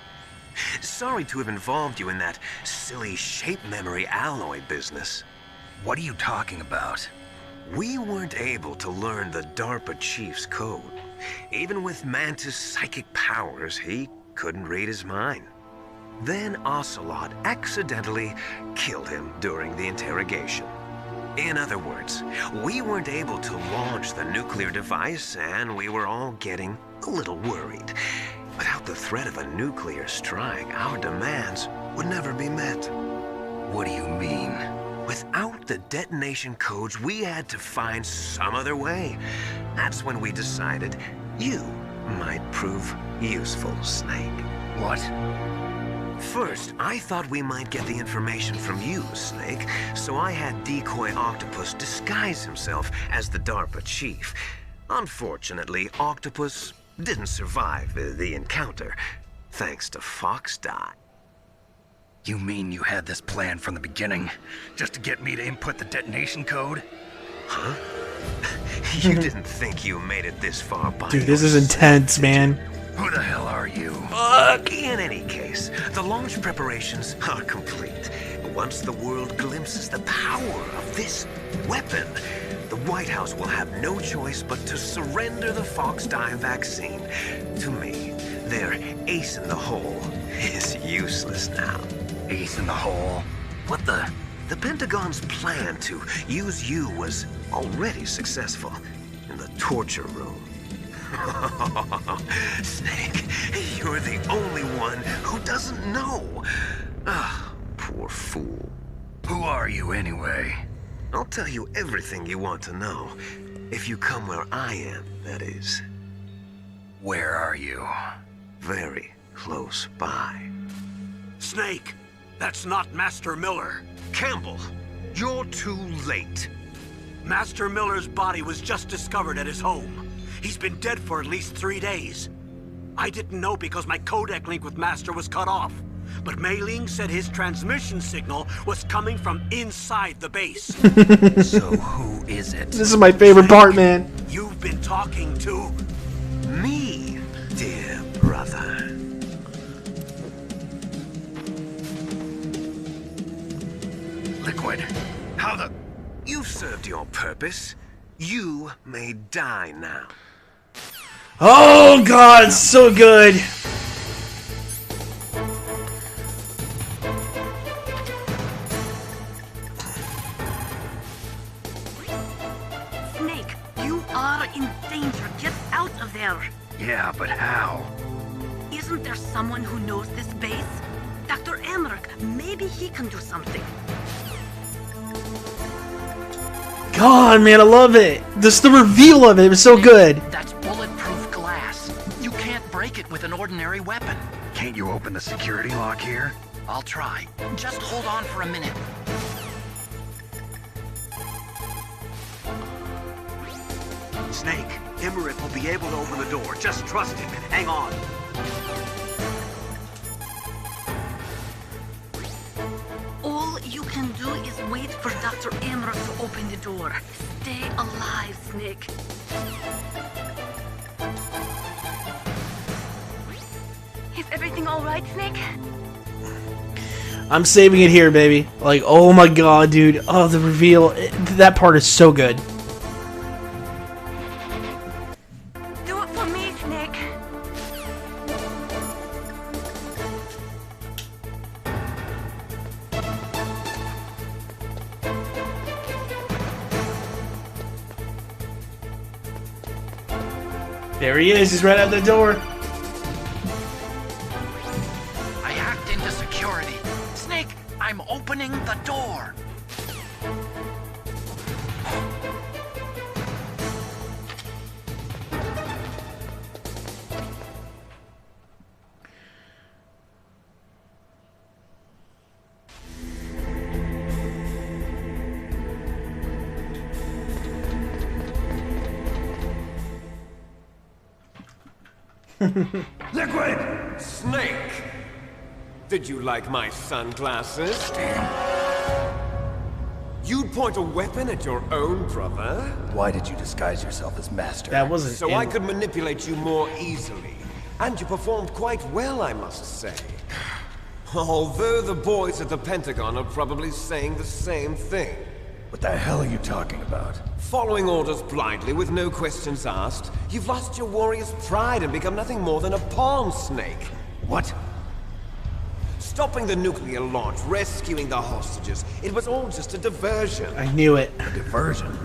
Sorry to have involved you in that silly shape memory alloy business. What are you talking about? We weren't able to learn the DARPA chief's code. Even with Mantis' psychic powers, he couldn't read his mind. Then Ocelot accidentally killed him during the interrogation. In other words, we weren't able to launch the nuclear device, and we were all getting a little worried. Without the threat of a nuclear strike, our demands would never be met. What do you mean? Without the detonation codes, we had to find some other way. That's when we decided you might prove useful, Snake. What? First, I thought we might get the information from you, Snake, so I had Decoy Octopus disguise himself as the DARPA chief. Unfortunately, Octopus didn't survive the encounter, thanks to Fox Die. You mean you had this plan from the beginning, just to get me to input the detonation code? Huh? You didn't think you made it this far by Dude, this is intense, man. Who the hell are you? In any case, the launch preparations are complete. Once the world glimpses the power of this weapon, the White House will have no choice but to surrender the Fox Die vaccine to me. Their ace in the hole is useless now. Ace in the hole? What the? The Pentagon's plan to use you was already successful in the torture room. Snake, you're the only one who doesn't know. Ah, poor fool. Who are you anyway? I'll tell you everything you want to know. If you come where I am, that is. Where are you? Very close by. Snake, that's not Master Miller. Campbell, you're too late. Master Miller's body was just discovered at his home. He's been dead for at least 3 days. I didn't know because my codec link with Master was cut off. But Mei Ling said his transmission signal was coming from inside the base. So who is it? This is my favorite part, man. You've been talking to Me, dear brother. Liquid. How the... You've served your purpose. You may die now. Oh god, so good. Snake, you are in danger. Get out of there. Yeah, but how? Isn't there someone who knows this base? Dr. Emmerich, maybe he can do something. God, man, I love it. Just the reveal of it was so good. That's bulletproof glass. You can't break it with an ordinary weapon. Can't you open the security lock here? I'll try. Just hold on for a minute. Snake. Emmerich will be able to open the door. Just trust him. Hang on. for Dr. Ambrose to open the door. Stay alive, Snake. Is everything all right, Snake? I'm saving it here, baby. Like, oh my god, dude. Oh, the reveal. That part is so good. Do it for me, Snake. There he is. He's right out the door. I hacked into security. Snake, I'm opening the door. Liquid! Snake! Did you like my sunglasses? You'd point a weapon at your own brother? Why did you disguise yourself as Master? That wasn't. So I could manipulate you more easily. And you performed quite well, I must say. Although the boys at the Pentagon are probably saying the same thing. What the hell are you talking about? Following orders blindly with no questions asked, you've lost your warrior's pride and become nothing more than a pawn, Snake. What? Stopping the nuclear launch, rescuing the hostages, it was all just a diversion. I knew it. A diversion?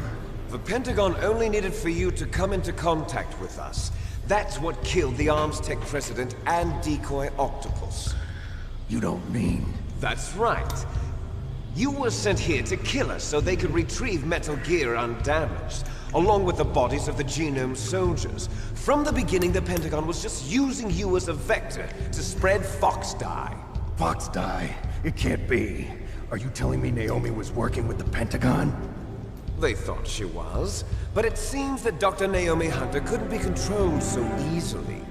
The Pentagon only needed for you to come into contact with us. That's what killed the Arms Tech president and decoy octopus. You don't mean... That's right. You were sent here to kill us so they could retrieve Metal Gear undamaged, along with the bodies of the Genome soldiers. From the beginning, the Pentagon was just using you as a vector to spread Fox dye. Fox dye? It can't be. Are you telling me Naomi was working with the Pentagon? They thought she was, but it seems that Dr. Naomi Hunter couldn't be controlled so easily.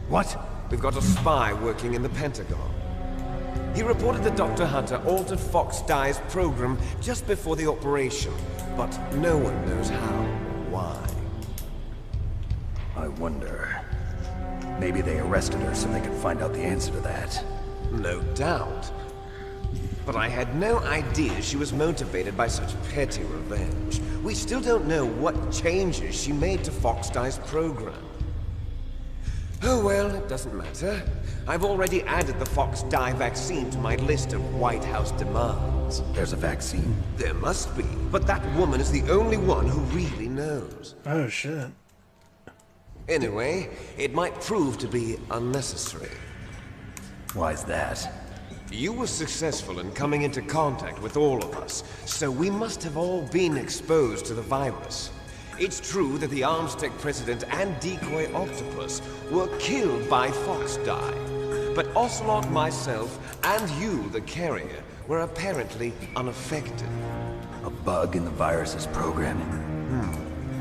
What? We've got a spy working in the Pentagon. He reported that Dr. Hunter altered Fox Dye's program just before the operation, but no one knows how, why. I wonder... Maybe they arrested her so they could find out the answer to that. No doubt. But I had no idea she was motivated by such petty revenge. We still don't know what changes she made to Fox Dye's program. Oh well, it doesn't matter. I've already added the Fox Dye vaccine to my list of White House demands. There's a vaccine? There must be, but that woman is the only one who really knows. Oh, shit. Anyway, it might prove to be unnecessary. Why's that? You were successful in coming into contact with all of us, so we must have all been exposed to the virus. It's true that the Arms Tech president and decoy octopus were killed by Fox Dye, but Ocelot, myself, and you, the carrier, were apparently unaffected. A bug in the virus's programming?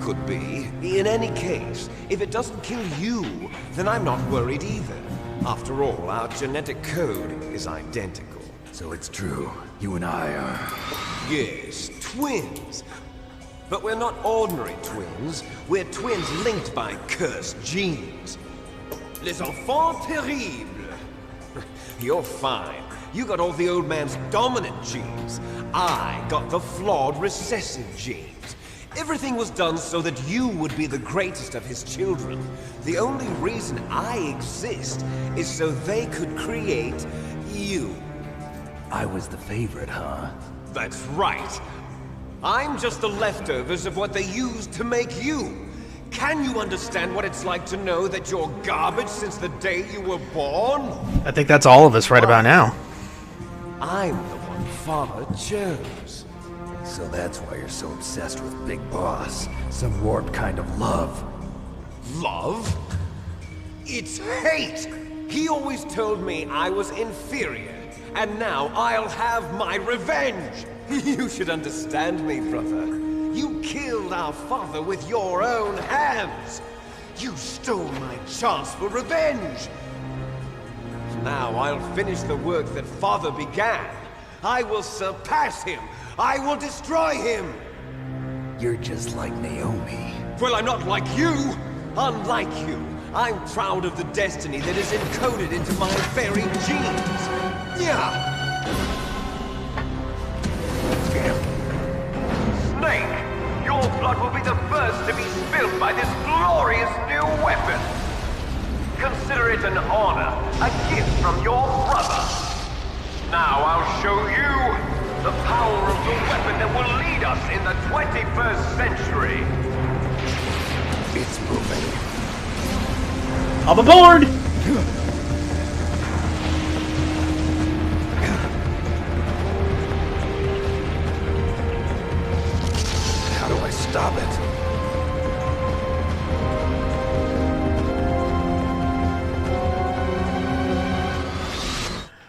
Could be. In any case, if it doesn't kill you, then I'm not worried either. After all, our genetic code is identical. So it's true. You and I are... Yes, twins. But we're not ordinary twins. We're twins linked by cursed genes. Les enfants terribles. You're fine. You got all the old man's dominant genes. I got the flawed recessive genes. Everything was done so that you would be the greatest of his children. The only reason I exist is so they could create you. I was the favorite, huh? That's right. I'm just the leftovers of what they used to make you. Can you understand what it's like to know that you're garbage since the day you were born? I think that's all of us right about now. I'm the one Father chose. So that's why you're so obsessed with Big Boss. Some warped kind of love. Love? It's hate! He always told me I was inferior, and now I'll have my revenge! You should understand me, brother. You killed our father with your own hands! You stole my chance for revenge! Now I'll finish the work that Father began. I will surpass him. I will destroy him. You're just like Naomi. Well, I'm not like you. Unlike you, I'm proud of the destiny that is encoded into my very genes. Yeah. Snake, your blood will be the first to be spilled by this glorious new weapon. Consider it an honor, a gift from your brother. Now I'll show you the power of the weapon that will lead us in the 21st century. It's moving. I'm aboard! How do I stop it?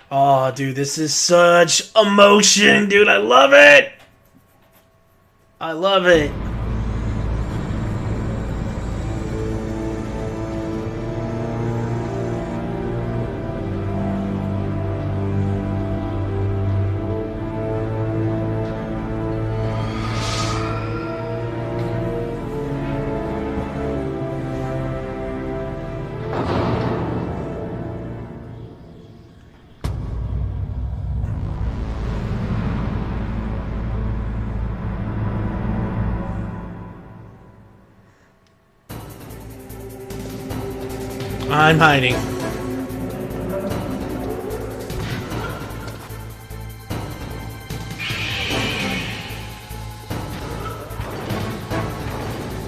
Oh, dude, this is such emotion, dude. I love it! I love it. I'm hiding.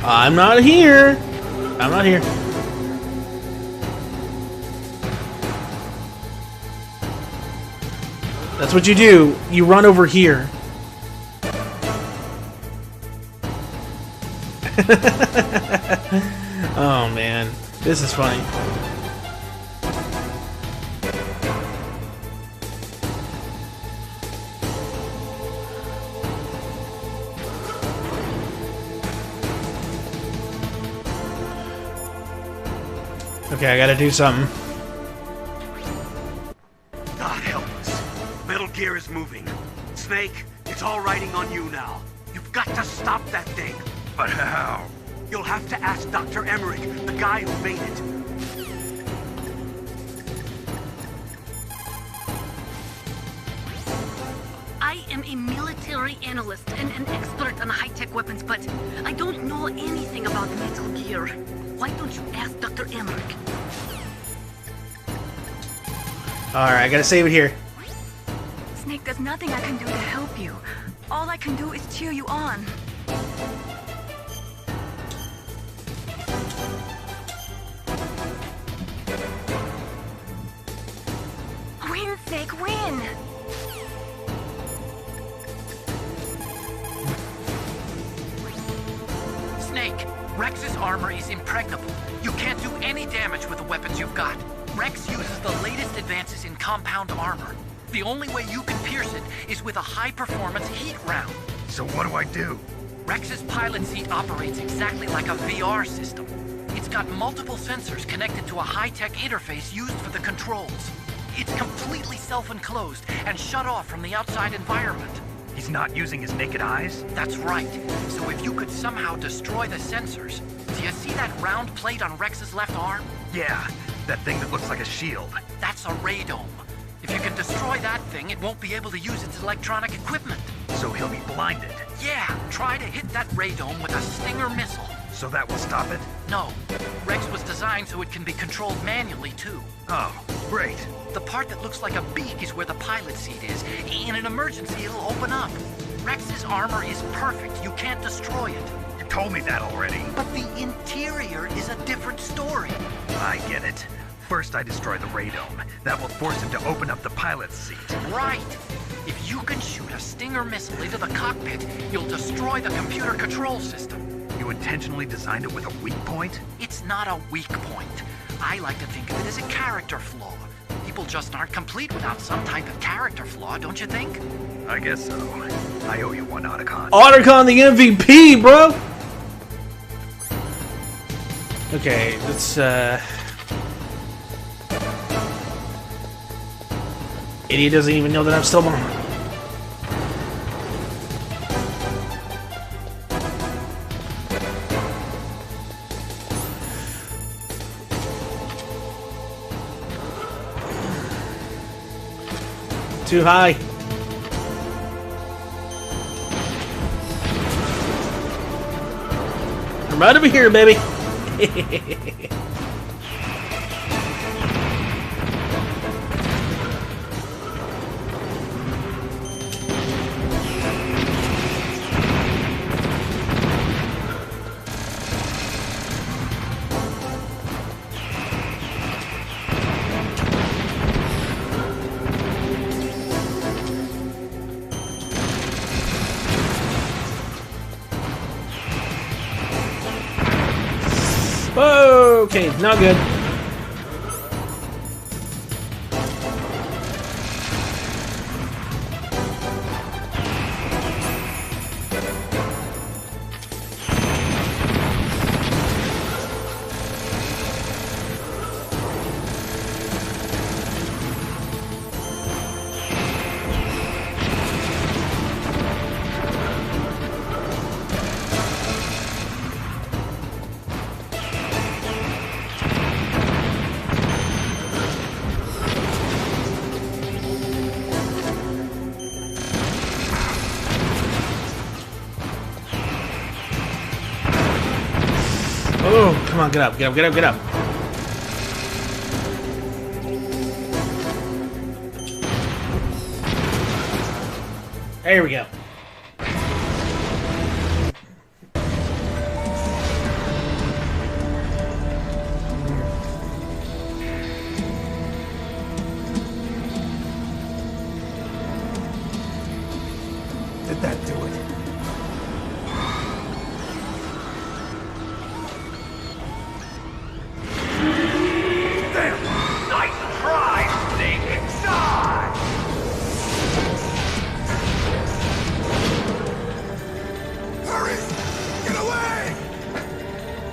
I'm not here. I'm not here. That's what you do. You run over here. Oh man, this is funny. Okay, I gotta do something. God help us. Metal Gear is moving. Snake, it's all riding on you now. You've got to stop that thing. But how? You'll have to ask Dr. Emmerich, the guy who made it. I am a military analyst and an expert on high-tech weapons, but I don't know anything about Metal Gear. Why don't you ask Dr. Emmerich? Alright, I gotta save it here. Snake, there's nothing I can do to help you. All I can do is cheer you on. Win, Snake, win! Snake, Rex's armor is impregnable. You can't do any damage with the weapons you've got. Rex uses the latest advances in compound armor. The only way you can pierce it is with a high-performance heat round. So what do I do? Rex's pilot seat operates exactly like a VR system. It's got multiple sensors connected to a high-tech interface used for the controls. It's completely self-enclosed and shut off from the outside environment. He's not using his naked eyes? That's right. So if you could somehow destroy the sensors... Do you see that round plate on Rex's left arm? Yeah, that thing that looks like a shield. That's a radome. If you can destroy that thing, it won't be able to use its electronic equipment. So he'll be blinded. Yeah, try to hit that radome with a Stinger missile. So that will stop it? No. Rex was designed so it can be controlled manually, too. Oh, great. The part that looks like a beak is where the pilot seat is. In an emergency, it'll open up. Rex's armor is perfect. You can't destroy it. You told me that already. But the interior is a different story. I get it. First I destroy the radome. That will force him to open up the pilot's seat. Right. If you can shoot a Stinger missile into the cockpit, you'll destroy the computer control system. You intentionally designed it with a weak point? It's not a weak point. I like to think of it as a character flaw. People just aren't complete without some type of character flaw, don't you think? I guess so. I owe you one, Otacon. Otacon the MVP, bro! Okay, let's, Idiot doesn't even know that I'm still on. too high. I'm right over here, baby. Okay, not good. Oh, come on, get up, get up, get up, get up. There we go. Did that do it?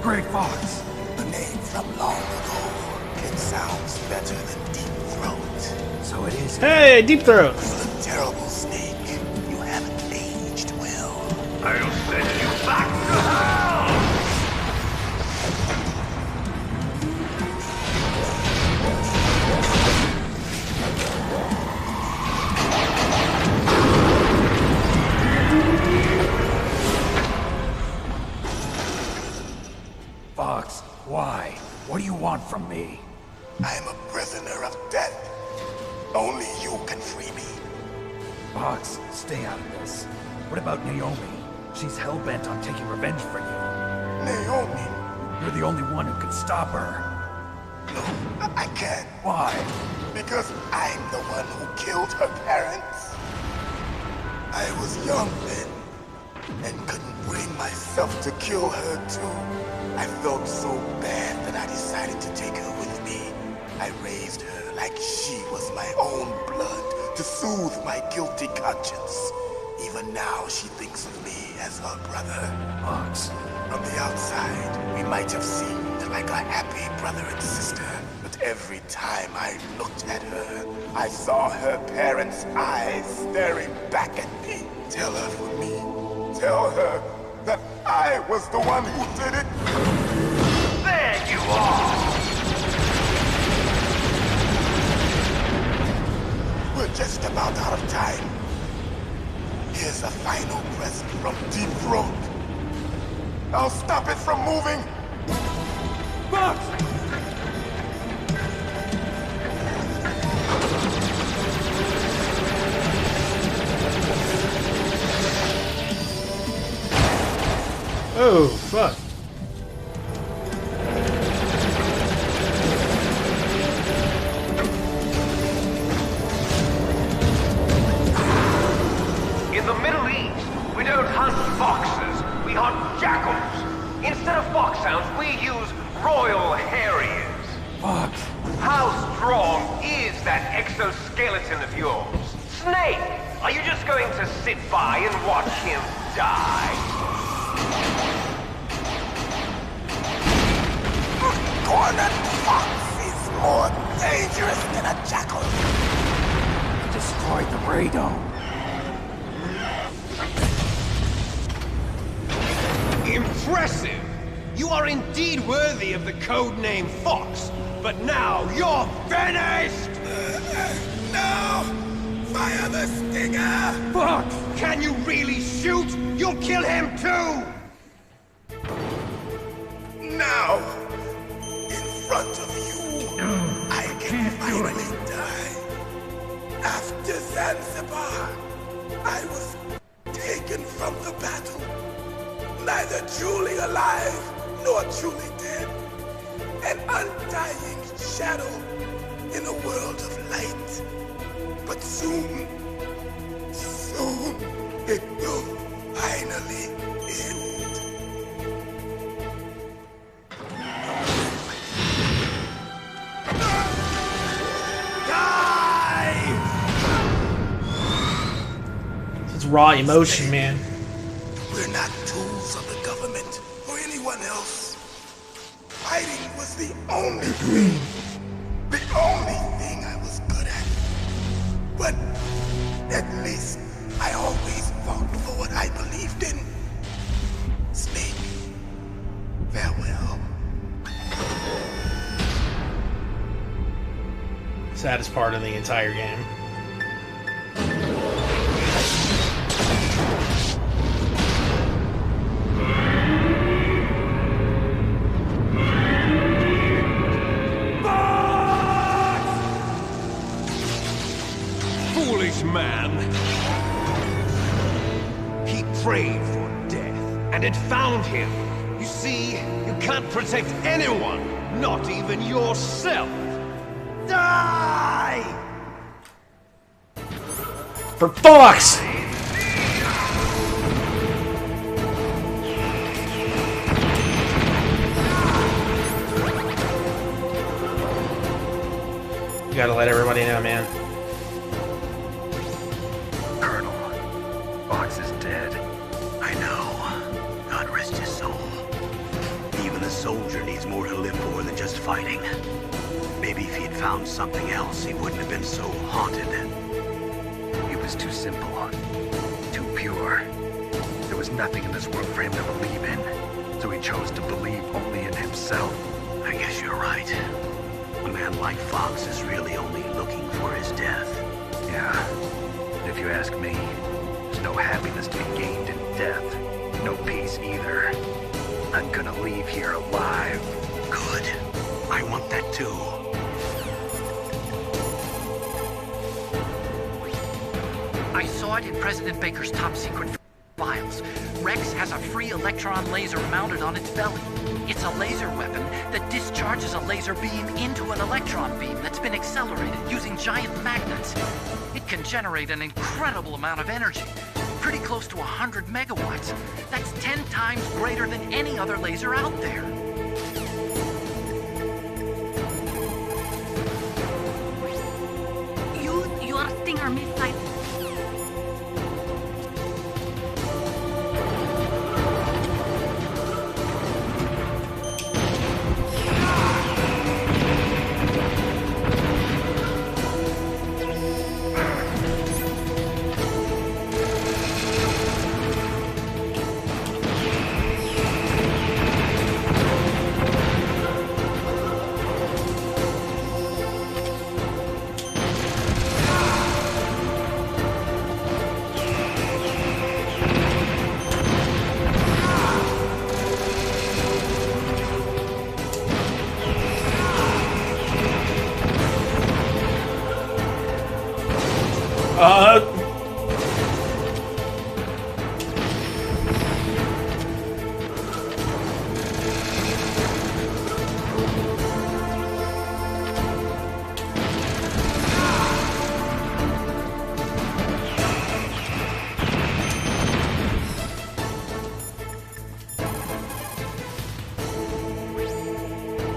Great Fox. The name from long ago. It sounds better than Deep Throat. So it is. Hey, Deep Throat. You're a terrible snake. You haven't aged well. I'll send you back to hell! Fox, why? What do you want from me? I am a prisoner of death. Only you can free me. Fox, stay out of this. What about Naomi? She's hell-bent on taking revenge for you. Naomi? You're the only one who can stop her. No, I can't. Why? Because I'm the one who killed her parents. I was young then, and couldn't bring myself to kill her too. I felt so bad that I decided to take her with me. I raised her like she was my own blood to soothe my guilty conscience. Even now, she thinks of me as her brother. Fox, from the outside, we might have seemed like a happy brother and sister. But every time I looked at her, I saw her parents' eyes staring back at me. Tell her for me. Tell her that I was the one who did it. There you are! We're just about out of time. Here's a final present from Deep Throat. I'll stop it from moving. Fox! Oh, fuck. In the Middle East, we don't hunt foxes, we hunt jackals. Instead of foxhounds, we use royal harriers. Fox! How strong is that exoskeleton of yours? Snake, are you just going to sit by and watch him die? Cornered fox is more dangerous than a jackal. He destroyed the radome. Impressive! You are indeed worthy of the codename Fox, but now you're finished! No! Fire the stinger! Fuck! Can you really shoot? You'll kill him too! Now, in front of you, I can finally die. After Zanzibar, I was taken from the battle, neither truly alive nor truly dead. An undying shadow in a world of light. But soon, it will finally end. It's raw emotion, man. We're not tools of the government or anyone else. Fighting was the only thing I was good at. But at least I always fought for what I believed in. Snake, farewell. Saddest part of the entire game. Foolish man! He prayed for death, and it found him. You see, you can't protect anyone, not even yourself. Die! For fuck's! You gotta let everybody know, man. Colonel, Fox is dead. I know. God rest his soul. Even a soldier needs more to live for than just fighting. Maybe if he'd found something else, he wouldn't have been so haunted. He was too simple, too pure. There was nothing in this world for him to believe in, so he chose to believe only in himself. I guess you're right. A man like Fox is really only looking for his death. Yeah. If you ask me, there's no happiness to be gained in death. No peace either. I'm gonna leave here alive. Good. I want that too. I saw it in President Baker's top secret files. Rex has a free electron laser mounted on its belly. It's a laser weapon that discharges a laser beam into an electron beam that's been accelerated using giant magnets. It can generate an incredible amount of energy, pretty close to 100 megawatts. That's 10 times greater than any other laser out there. Use your Stinger missile.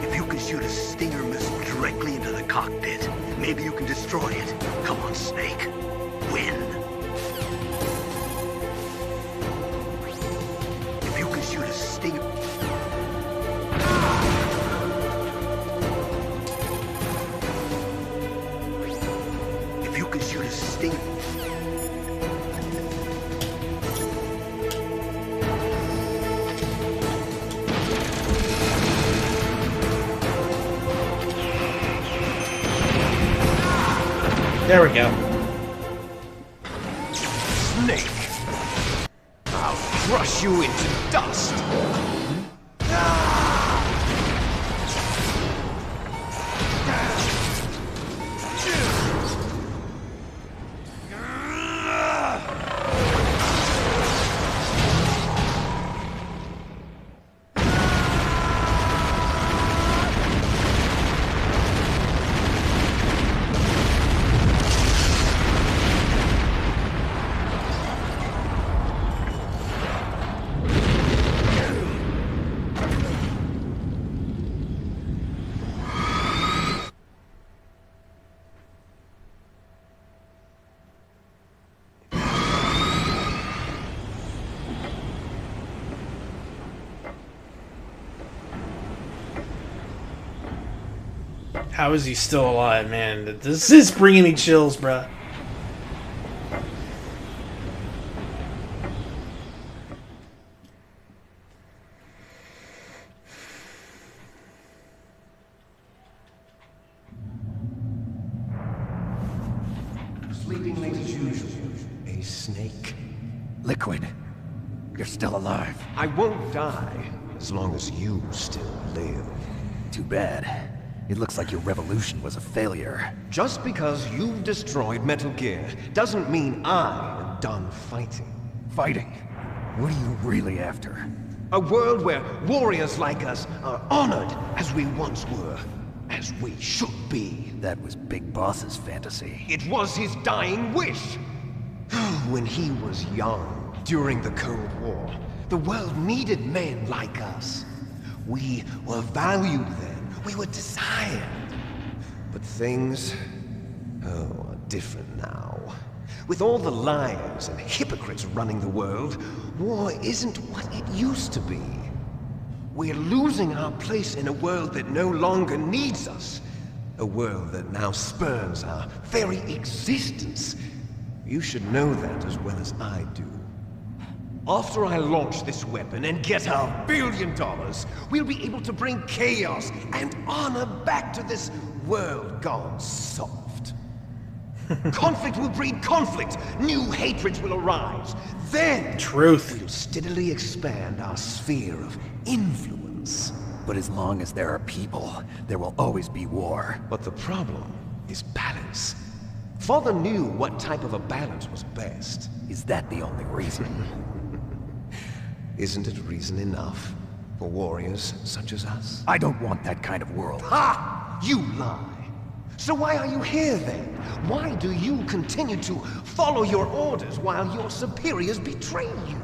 If you can shoot a Stinger missile directly into the cockpit, maybe you can destroy it. Come on, Snake. Win. If you can shoot a Stinger... If you can shoot a Stinger... There we go. crush you into dust. How is he still alive, man? This is bringing me chills, bruh. Sleeping late as usual. A snake. Liquid, you're still alive. I won't die as long as you still live. Too bad. It looks like your revolution was a failure. Just because you've destroyed Metal Gear doesn't mean I am done fighting. Fighting? What are you really after? A world where warriors like us are honored as we once were, as we should be. That was Big Boss's fantasy. It was his dying wish. When he was young, during the Cold War, the world needed men like us. We were valued then. We were desired. But things, are different now. With all the liars and hypocrites running the world, war isn't what it used to be. We're losing our place in a world that no longer needs us. A world that now spurns our very existence. You should know that as well as I do. After I launch this weapon and get our $1 billion, we'll be able to bring chaos and honor back to this world gone soft. Conflict will breed conflict. New hatreds will arise. Then, Truth. we'll steadily expand our sphere of influence. But as long as there are people, there will always be war. But the problem is balance. Father knew what type of a balance was best. Is that the only reason? Isn't it reason enough for warriors such as us? I don't want that kind of world. Ha! You lie! So why are you here then? Why do you continue to follow your orders while your superiors betray you?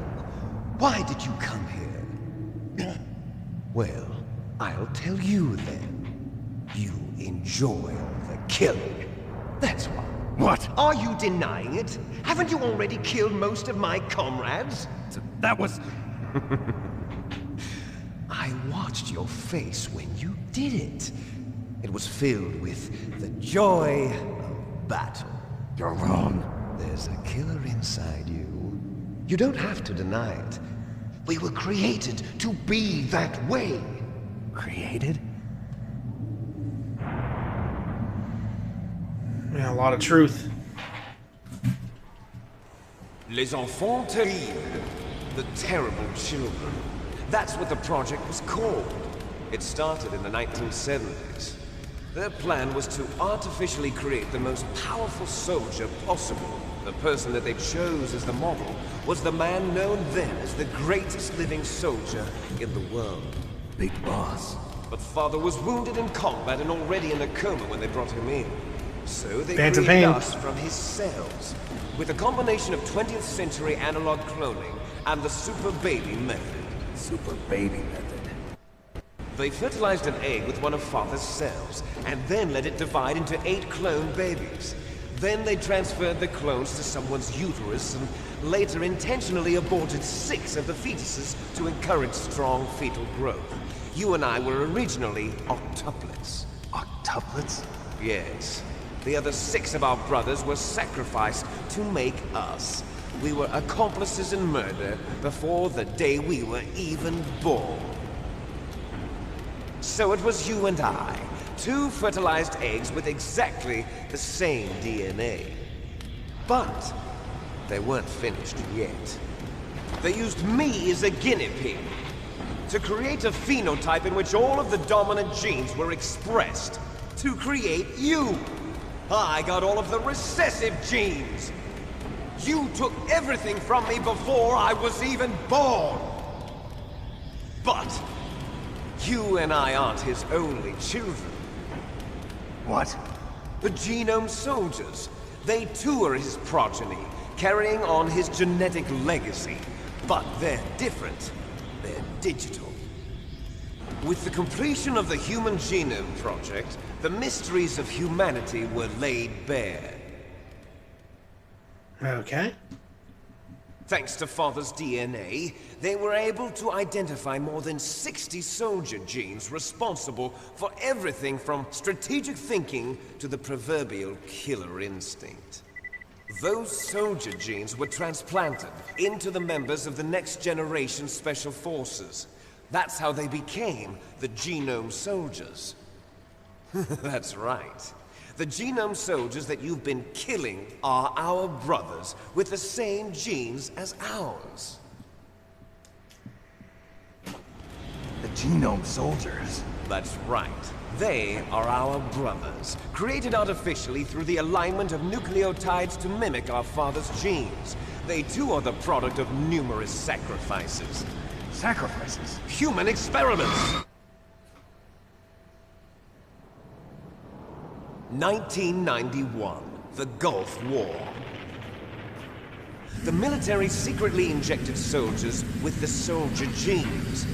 Why did you come here? Well, I'll tell you then. You enjoy all the killing. That's why. What? Are you denying it? Haven't you already killed most of my comrades? That was... I watched your face when you did it. It was filled with the joy of battle. You're wrong. There's a killer inside you. You don't have to deny it. We were created to be that way. Created? Yeah, a lot of truth. Les enfants terribles. The terrible children. That's what the project was called. It started in the 1970s. Their plan was to artificially create the most powerful soldier possible. The person that they chose as the model was the man known then as the greatest living soldier in the world. Big Boss. But Father was wounded in combat and already in a coma when they brought him in. So they Phantom created Pain. us from his cells, with a combination of 20th century analog cloning and the super baby method. Super baby method. They fertilized an egg with one of Father's cells, and then let it divide into 8 clone babies. Then they transferred the clones to someone's uterus, and later intentionally aborted 6 of the fetuses to encourage strong fetal growth. You and I were originally octuplets. Octuplets? Yes. The other 6 of our brothers were sacrificed to make us. We were accomplices in murder before the day we were even born. So it was you and I, 2 fertilized eggs with exactly the same DNA. But they weren't finished yet. They used me as a guinea pig to create a phenotype in which all of the dominant genes were expressed. To create you. I got all of the recessive genes. You took everything from me before I was even born. But you and I aren't his only children. What? The Genome Soldiers. They too are his progeny, carrying on his genetic legacy. But they're different. They're digital. With the completion of the Human Genome Project, the mysteries of humanity were laid bare. Okay. Thanks to Father's DNA, they were able to identify more than 60 soldier genes responsible for everything from strategic thinking to the proverbial killer instinct. Those soldier genes were transplanted into the members of the next generation Special Forces. That's how they became the Genome Soldiers. That's right. The Genome Soldiers that you've been killing are our brothers with the same genes as ours. The Genome Soldiers? That's right. They are our brothers, created artificially through the alignment of nucleotides to mimic our father's genes. They too are the product of numerous sacrifices. Sacrifices? Human experiments! 1991, the Gulf War. The military secretly injected soldiers with the soldier genes.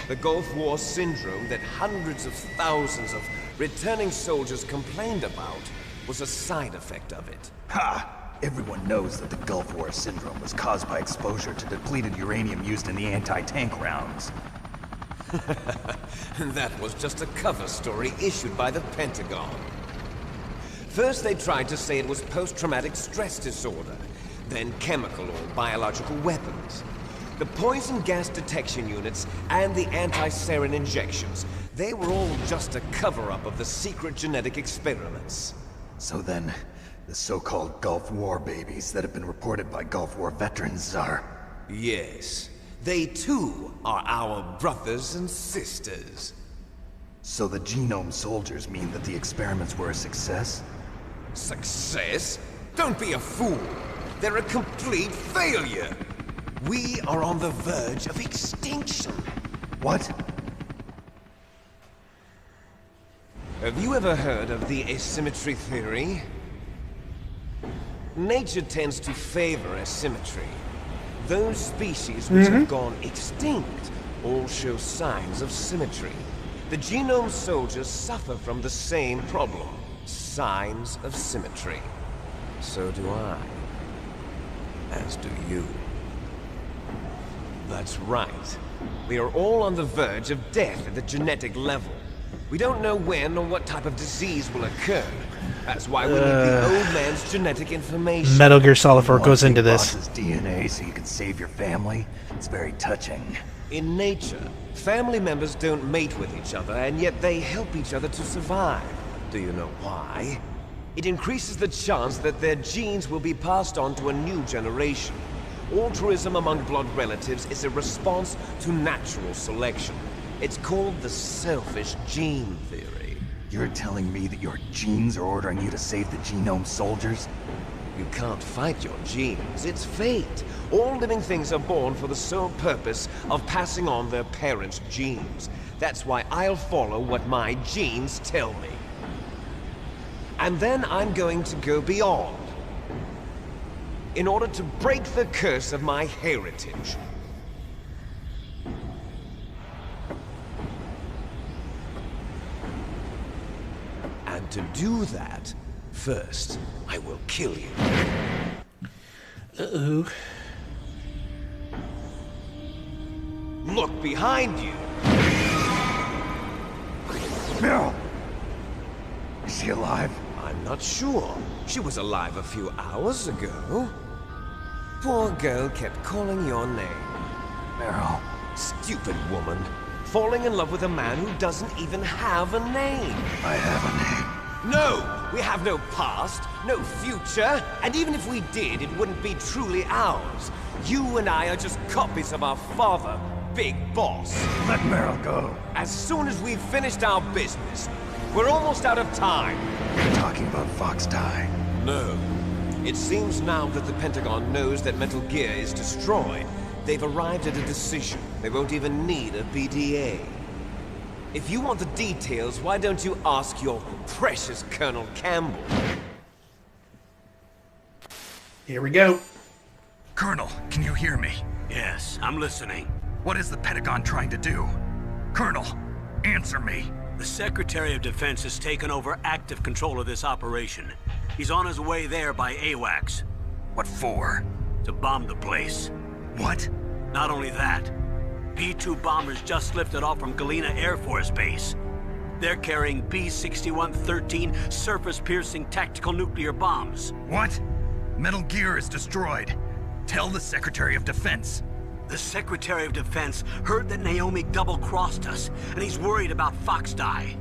The Gulf War syndrome that hundreds of thousands of returning soldiers complained about was a side effect of it. Ha! Everyone knows that the Gulf War syndrome was caused by exposure to depleted uranium used in the anti-tank rounds. That was just a cover story issued by the Pentagon. First they tried to say it was post-traumatic stress disorder, then chemical or biological weapons. The poison gas detection units and the anti-sarin injections, they were all just a cover-up of the secret genetic experiments. So then, the so-called Gulf War babies that have been reported by Gulf War veterans are... Yes. They too are our brothers and sisters. So the Genome Soldiers mean that the experiments were a success? Success? Don't be a fool. They're a complete failure. We are on the verge of extinction. What? Have you ever heard of the asymmetry theory? Nature tends to favor asymmetry. Those species which have gone extinct all show signs of symmetry. The Genome Soldiers suffer from the same problem. Signs of symmetry. So do I. As do you. That's right. We are all on the verge of death at the genetic level. We don't know when or what type of disease will occur. That's why we need the old man's genetic information. Metal Gear Solid 4 goes into this. Boss's DNA so you can save your family. It's very touching. In nature, family members don't mate with each other, and yet they help each other to survive. Do you know why? It increases the chance that their genes will be passed on to a new generation. Altruism among blood relatives is a response to natural selection. It's called the selfish gene theory. You're telling me that your genes are ordering you to save the Genome Soldiers? You can't fight your genes. It's fate. All living things are born for the sole purpose of passing on their parents' genes. That's why I'll follow what my genes tell me. And then I'm going to go beyond. In order to break the curse of my heritage. And to do that, first, I will kill you. Uh-oh. Look behind you! Meryl! Is she alive? I'm not sure. She was alive a few hours ago. Poor girl kept calling your name. Meryl. Stupid woman. Falling in love with a man who doesn't even have a name. I have a name. No, we have no past, no future, and even if we did, it wouldn't be truly ours. You and I are just copies of our father, Big Boss. Let Meryl go. As soon as we've finished our business, we're almost out of time. You're talking about Fox Die. No. It seems now that the Pentagon knows that Metal Gear is destroyed, they've arrived at a decision. They won't even need a BDA. If you want the details, why don't you ask your precious Colonel Campbell? Here we go. Colonel, can you hear me? Yes, I'm listening. What is the Pentagon trying to do? Colonel, answer me. The Secretary of Defense has taken over active control of this operation. He's on his way there by AWACS. What for? To bomb the place. What? Not only that, B-2 bombers just lifted off from Galena Air Force Base. They're carrying B-6113 surface-piercing tactical nuclear bombs. What? Metal Gear is destroyed. Tell the Secretary of Defense. The Secretary of Defense heard that Naomi double-crossed us, and he's worried about Fox Die.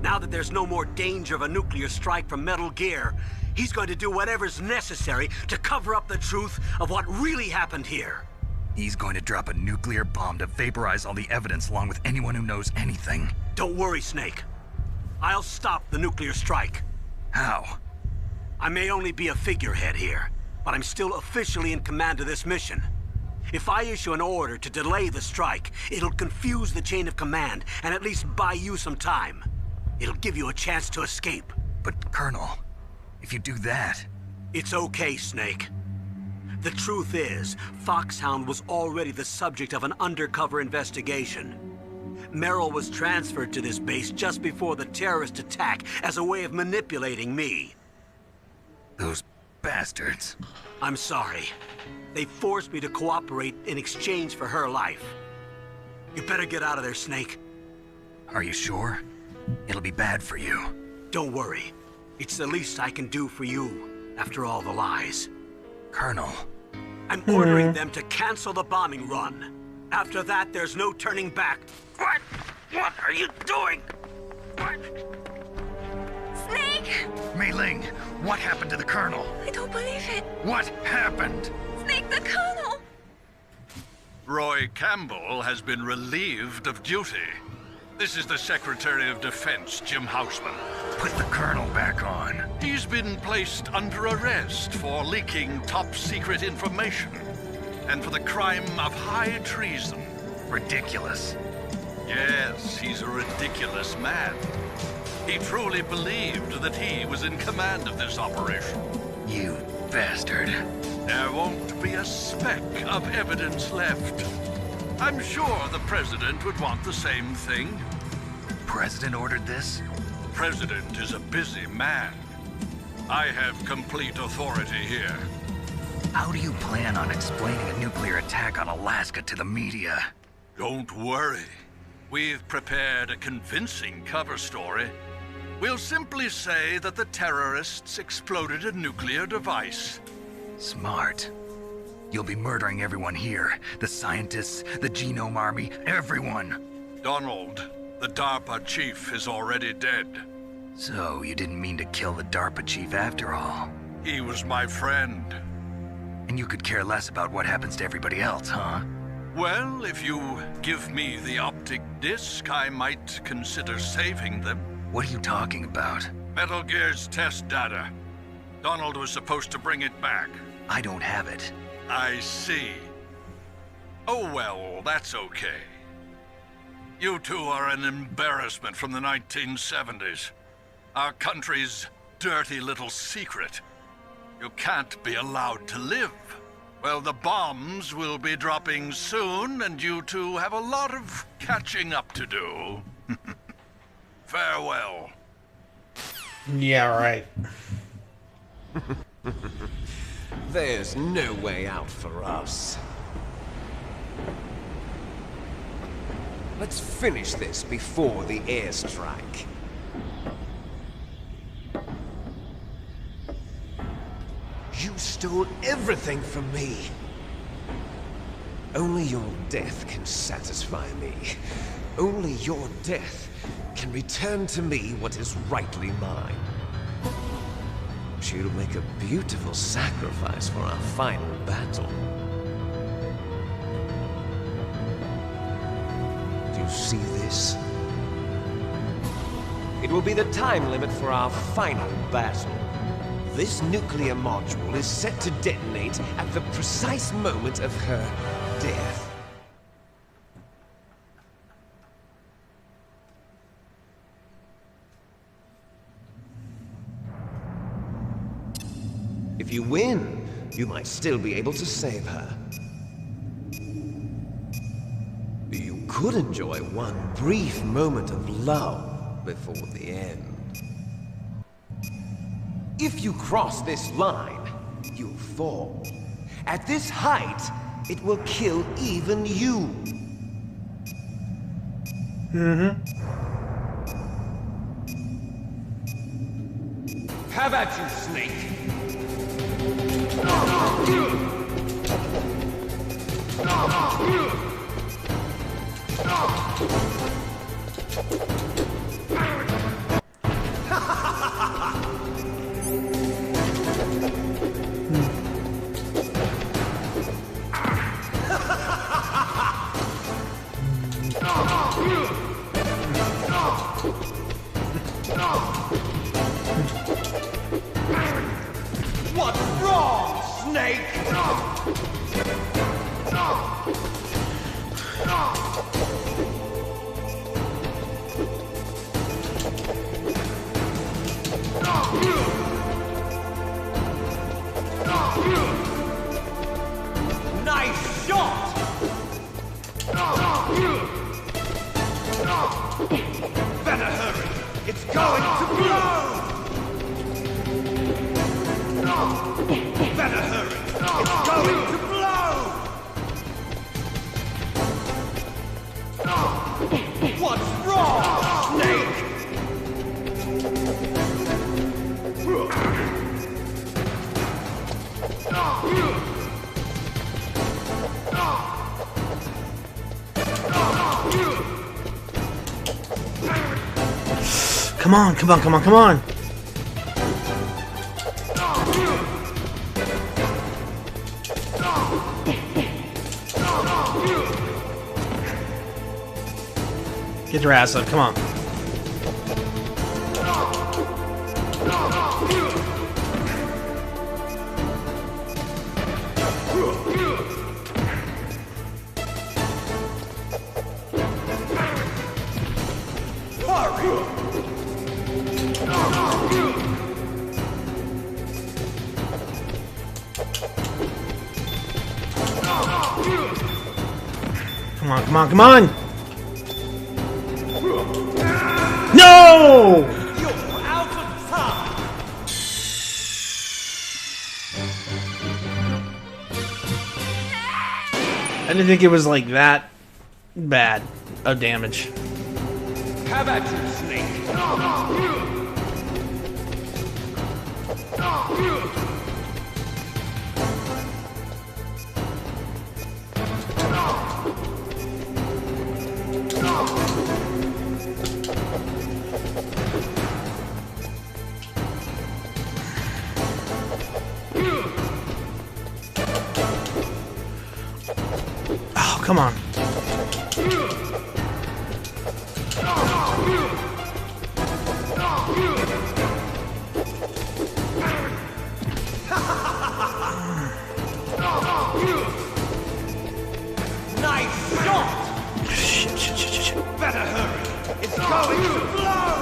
Now that there's no more danger of a nuclear strike from Metal Gear, he's going to do whatever's necessary to cover up the truth of what really happened here. He's going to drop a nuclear bomb to vaporize all the evidence along with anyone who knows anything. Don't worry, Snake. I'll stop the nuclear strike. How? I may only be a figurehead here, but I'm still officially in command of this mission. If I issue an order to delay the strike, it'll confuse the chain of command and at least buy you some time. It'll give you a chance to escape. But, Colonel, if you do that... It's okay, Snake. The truth is, Foxhound was already the subject of an undercover investigation. Meryl was transferred to this base just before the terrorist attack as a way of manipulating me. Those bastards. I'm sorry. They forced me to cooperate in exchange for her life. You better get out of there, Snake. Are you sure? It'll be bad for you. Don't worry. It's the least I can do for you, after all the lies. Colonel. I'm ordering them to cancel the bombing run. After that, there's no turning back. What? What are you doing? What? Snake! Mei Ling, what happened to the Colonel? I don't believe it. What happened? Snake, the Colonel! Roy Campbell has been relieved of duty. This is the Secretary of Defense, Jim Houseman. Put the Colonel back on. He's been placed under arrest for leaking top-secret information and for the crime of high treason. Ridiculous. Yes, he's a ridiculous man. He truly believed that he was in command of this operation. You bastard. There won't be a speck of evidence left. I'm sure the President would want the same thing. President ordered this? The President is a busy man. I have complete authority here. How do you plan on explaining a nuclear attack on Alaska to the media? Don't worry. We've prepared a convincing cover story. We'll simply say that the terrorists exploded a nuclear device. Smart. You'll be murdering everyone here. The scientists, the Genome Army, everyone. Donald, the DARPA chief, is already dead. So, you didn't mean to kill the DARPA chief after all? He was my friend. And you could care less about what happens to everybody else, huh? Well, if you give me the optic disc, I might consider saving them. What are you talking about? Metal Gear's test data. Donald was supposed to bring it back. I don't have it. I see. Oh well, that's okay. You two are an embarrassment from the 1970s. Our country's dirty little secret. You can't be allowed to live. Well, the bombs will be dropping soon, and you two have a lot of catching up to do. Farewell. Yeah, right. There's no way out for us. Let's finish this before the airstrike. You stole everything from me. Only your death can satisfy me. Only your death can return to me what is rightly mine. She'll make a beautiful sacrifice for our final battle. Do you see this? It will be the time limit for our final battle. This nuclear module is set to detonate at the precise moment of her death. If you win, you might still be able to save her. You could enjoy one brief moment of love before the end. If you cross this line, you'll fall. At this height, it will kill even you. Have at you, Snake. What's wrong, Snake? Nice shot! Better hurry! It's going to blow! Better hurry! It's going to blow! What's wrong, Snake? Come on, come on, come on, come on! Get your ass up, come on. Come on, come on, come on! No! You're out of time! I didn't think it was like that bad of damage. Have at you, Snake! Oh, come on. Nice shot! Shit. Better hurry! It's going to blow!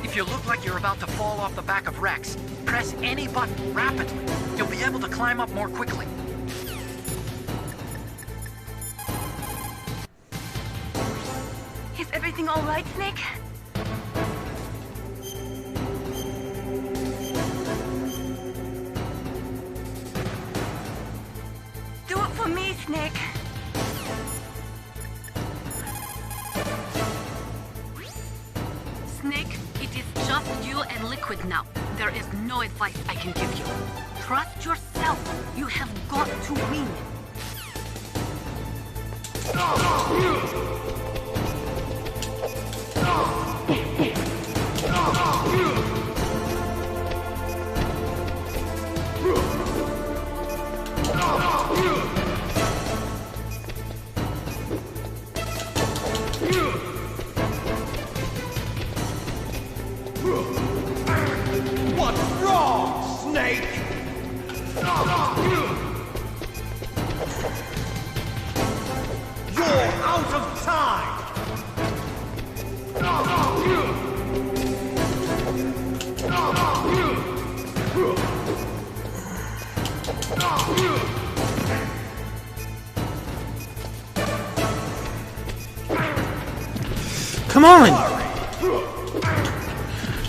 If you look like you're about to fall off the back of Rex, press any button rapidly. You'll be able to climb up more quickly. Is everything all right, Snake? Do it for me, Snake. Snake, it is just you and Liquid now. There is no advice I can give you. Trust yourself. You have got to win. What's wrong, Snake? You're out of time! Come on!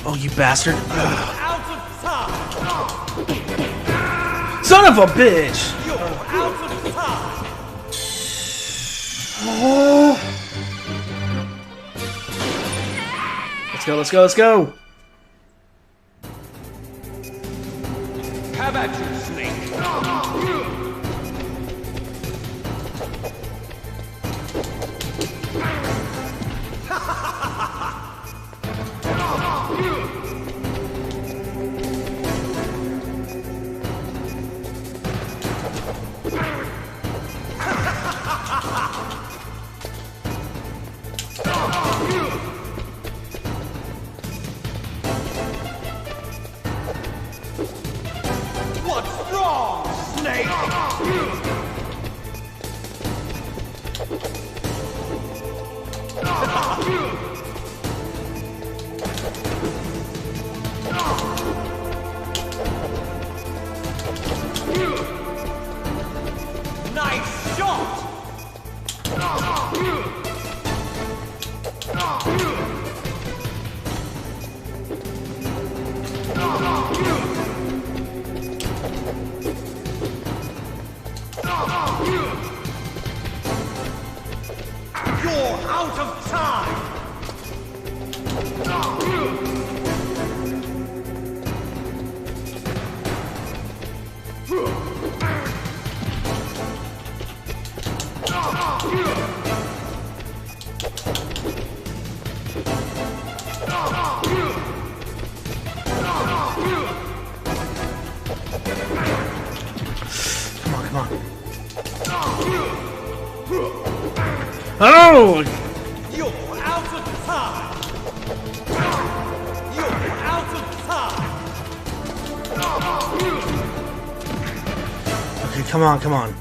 Oh, you bastard. Out of time! Son of a bitch! You're out of time! Oh. Let's go, let's go, let's go! Have at you, Snake! What's wrong, Snake? Nice shot! You're out of time! Come on, come on. Oh! You're out of time! You're out of time! Okay, come on, come on.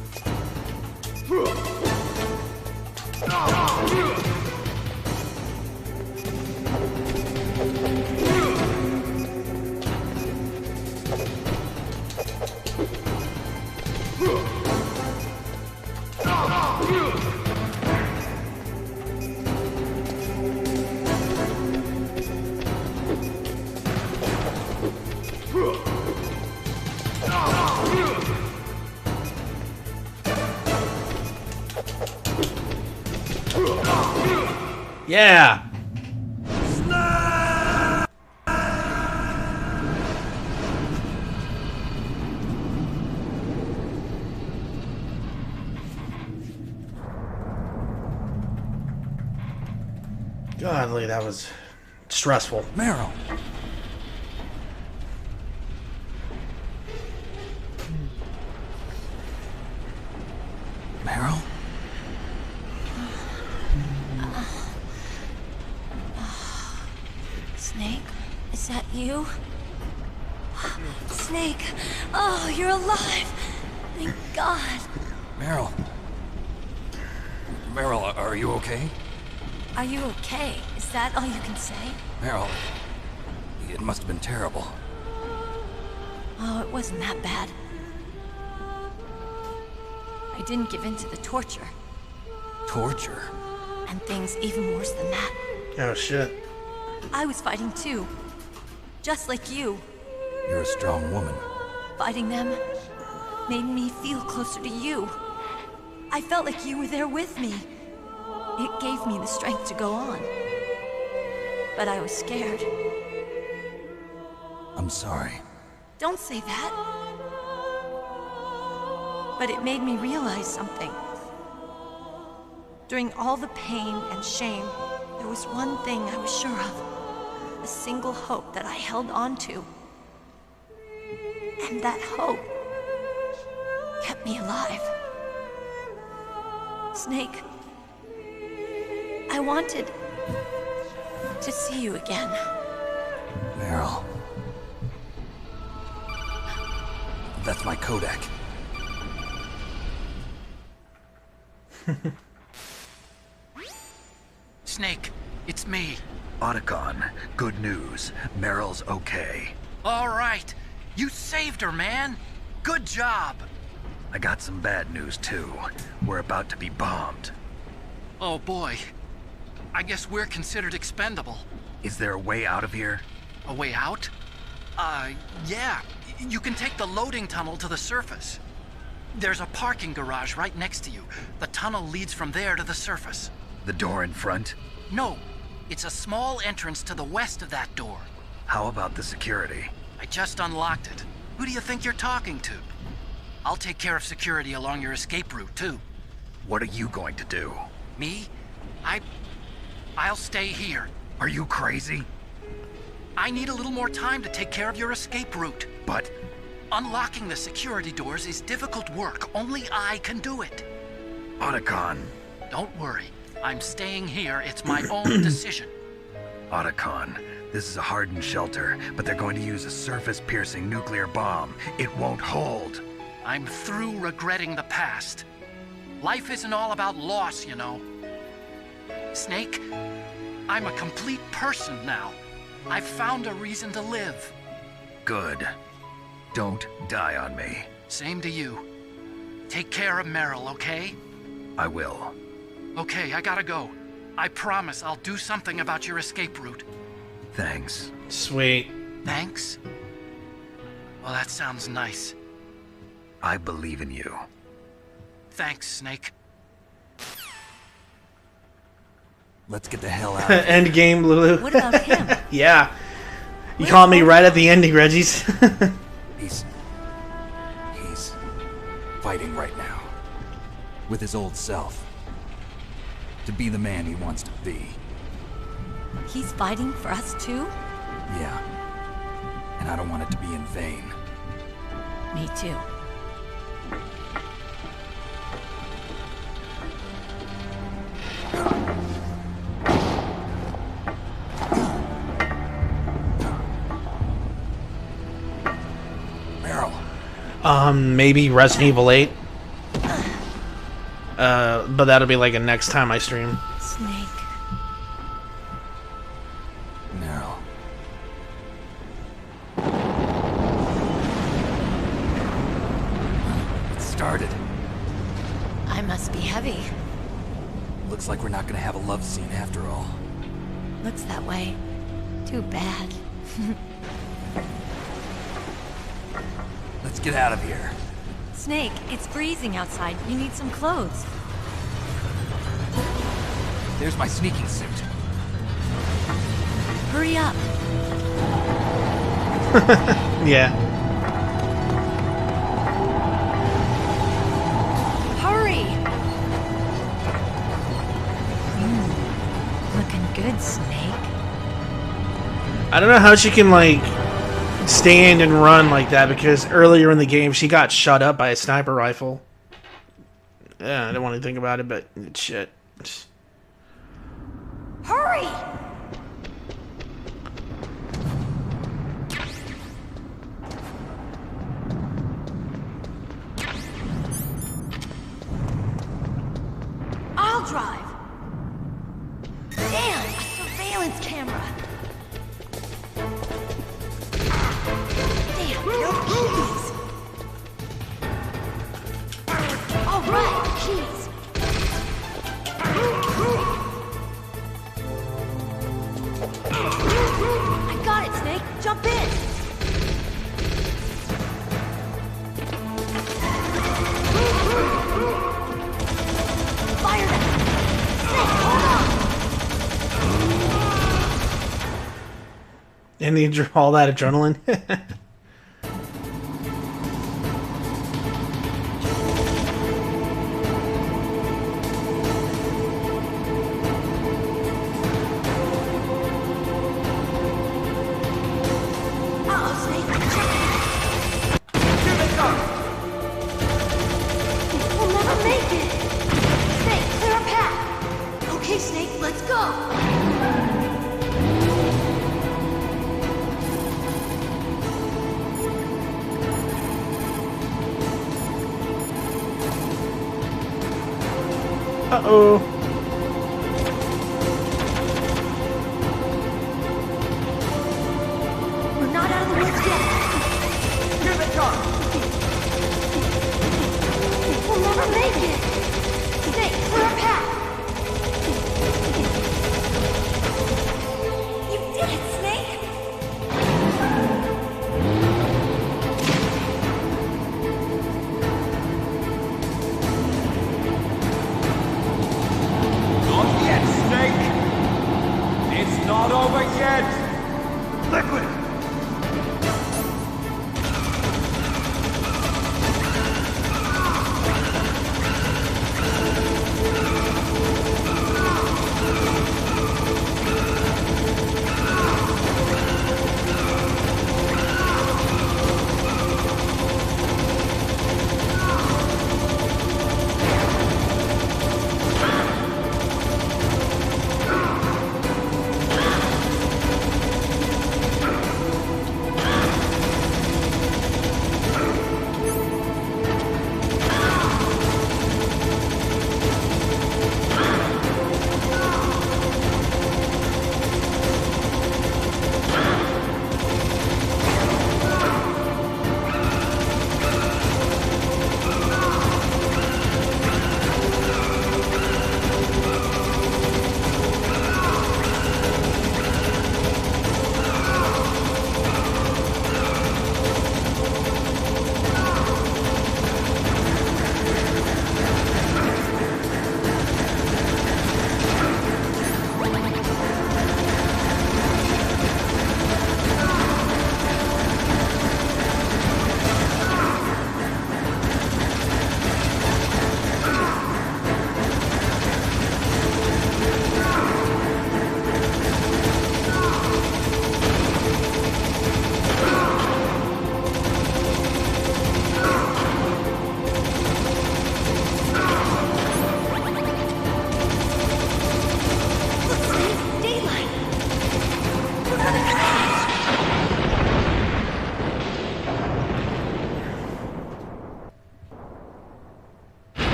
Yeah! Godly, that was stressful. Meryl. Meryl? Snake, is that you? Snake, oh, you're alive! Thank God. Meryl. Meryl, are you okay? Are you okay? Is that all you can say? Meryl, it must have been terrible. Oh, it wasn't that bad. I didn't give in to the torture. Torture? And things even worse than that. Oh, shit. I was fighting too. Just like you. You're a strong woman. Fighting them made me feel closer to you. I felt like you were there with me. It gave me the strength to go on. But I was scared. I'm sorry. Don't say that. but it made me realize something. During all the pain and shame, there was one thing I was sure of. A single hope that I held on to. And that hope kept me alive. Snake, I wanted to see you again. Meryl. That's my Kodak. Snake, it's me. Otacon, good news. Meryl's okay. All right. You saved her, man. Good job. I got some bad news, too. We're about to be bombed. Oh, boy. I guess we're considered expendable. Is there a way out of here? A way out? Yeah. You can take the loading tunnel to the surface. There's a parking garage right next to you. The tunnel leads from there to the surface. The door in front? No. It's a small entrance to the west of that door. How about the security? I just unlocked it. Who do you think you're talking to? I'll take care of security along your escape route, too. What are you going to do? Me? I'll stay here. Are you crazy? I need a little more time to take care of your escape route. But... unlocking the security doors is difficult work. Only I can do it. Otacon. Don't worry. I'm staying here. It's my own decision. Otacon, this is a hardened shelter, but they're going to use a surface-piercing nuclear bomb. It won't hold. I'm through regretting the past. Life isn't all about loss, you know. Snake, I'm a complete person now. I've found a reason to live. Good. Don't die on me. Same to you. Take care of Meryl, okay? I will. Okay, I gotta go. I promise I'll do something about your escape route. Thanks. Sweet. Thanks? Well, that sounds nice. I believe in you. Thanks, Snake. Let's get the hell out of here. End game, Lulu. What about him? Yeah. You caught me right at the ending, Reggie's. He's fighting right now. With his old self. To be the man he wants to be. He's fighting for us too? Yeah. And I don't want it to be in vain. Me too. Meryl. Maybe Resident Evil 8. But that'll be like a next time I stream. Snake. Meryl. It started. I must be heavy. Looks like we're not gonna have a love scene after all. Looks that way. Too bad. Let's get out of here. Snake, it's freezing outside. You need some clothes. There's my sneaking suit. Hurry up. Yeah. Hurry! Looking good, Snake. I don't know how she can, like, stand and run like that, because earlier in the game she got shot up by a sniper rifle. Yeah, I don't want to think about it, but shit. Hurry! I'll drive. Damn, a surveillance camera. Damn, no keys. All right, keys. I got it, Snake. Jump in. Fire that. Snake, hold on. And all that adrenaline. Okay, Snake, let's go! Uh-oh. We're not out of the woods yet. Here they come! We'll never make it! Snake, clear a path! You did it, Snake! Not yet, Snake! It's not over yet! Liquid!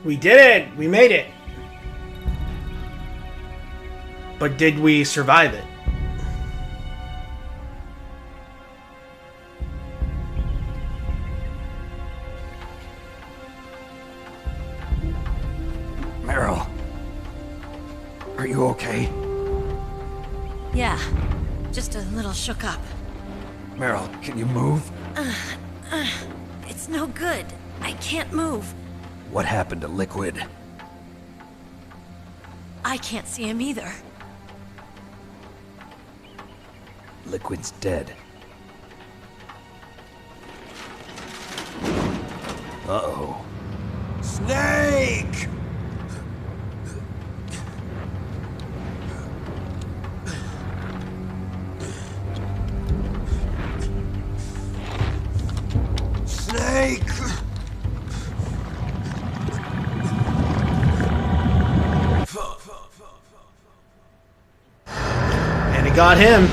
We did it! We made it! But did we survive it? Meryl. Are you okay? Yeah, just a little shook up. Meryl, can you move? It's no good. I can't move. What happened to Liquid? I can't see him either. Liquid's dead. Uh-oh. Snake! Snake! And it got him.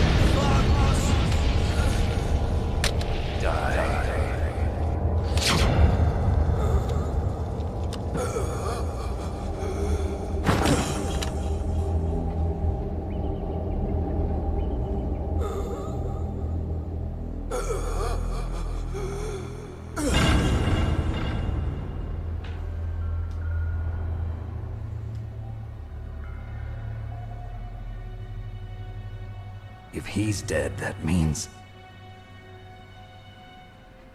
If he's dead, that means...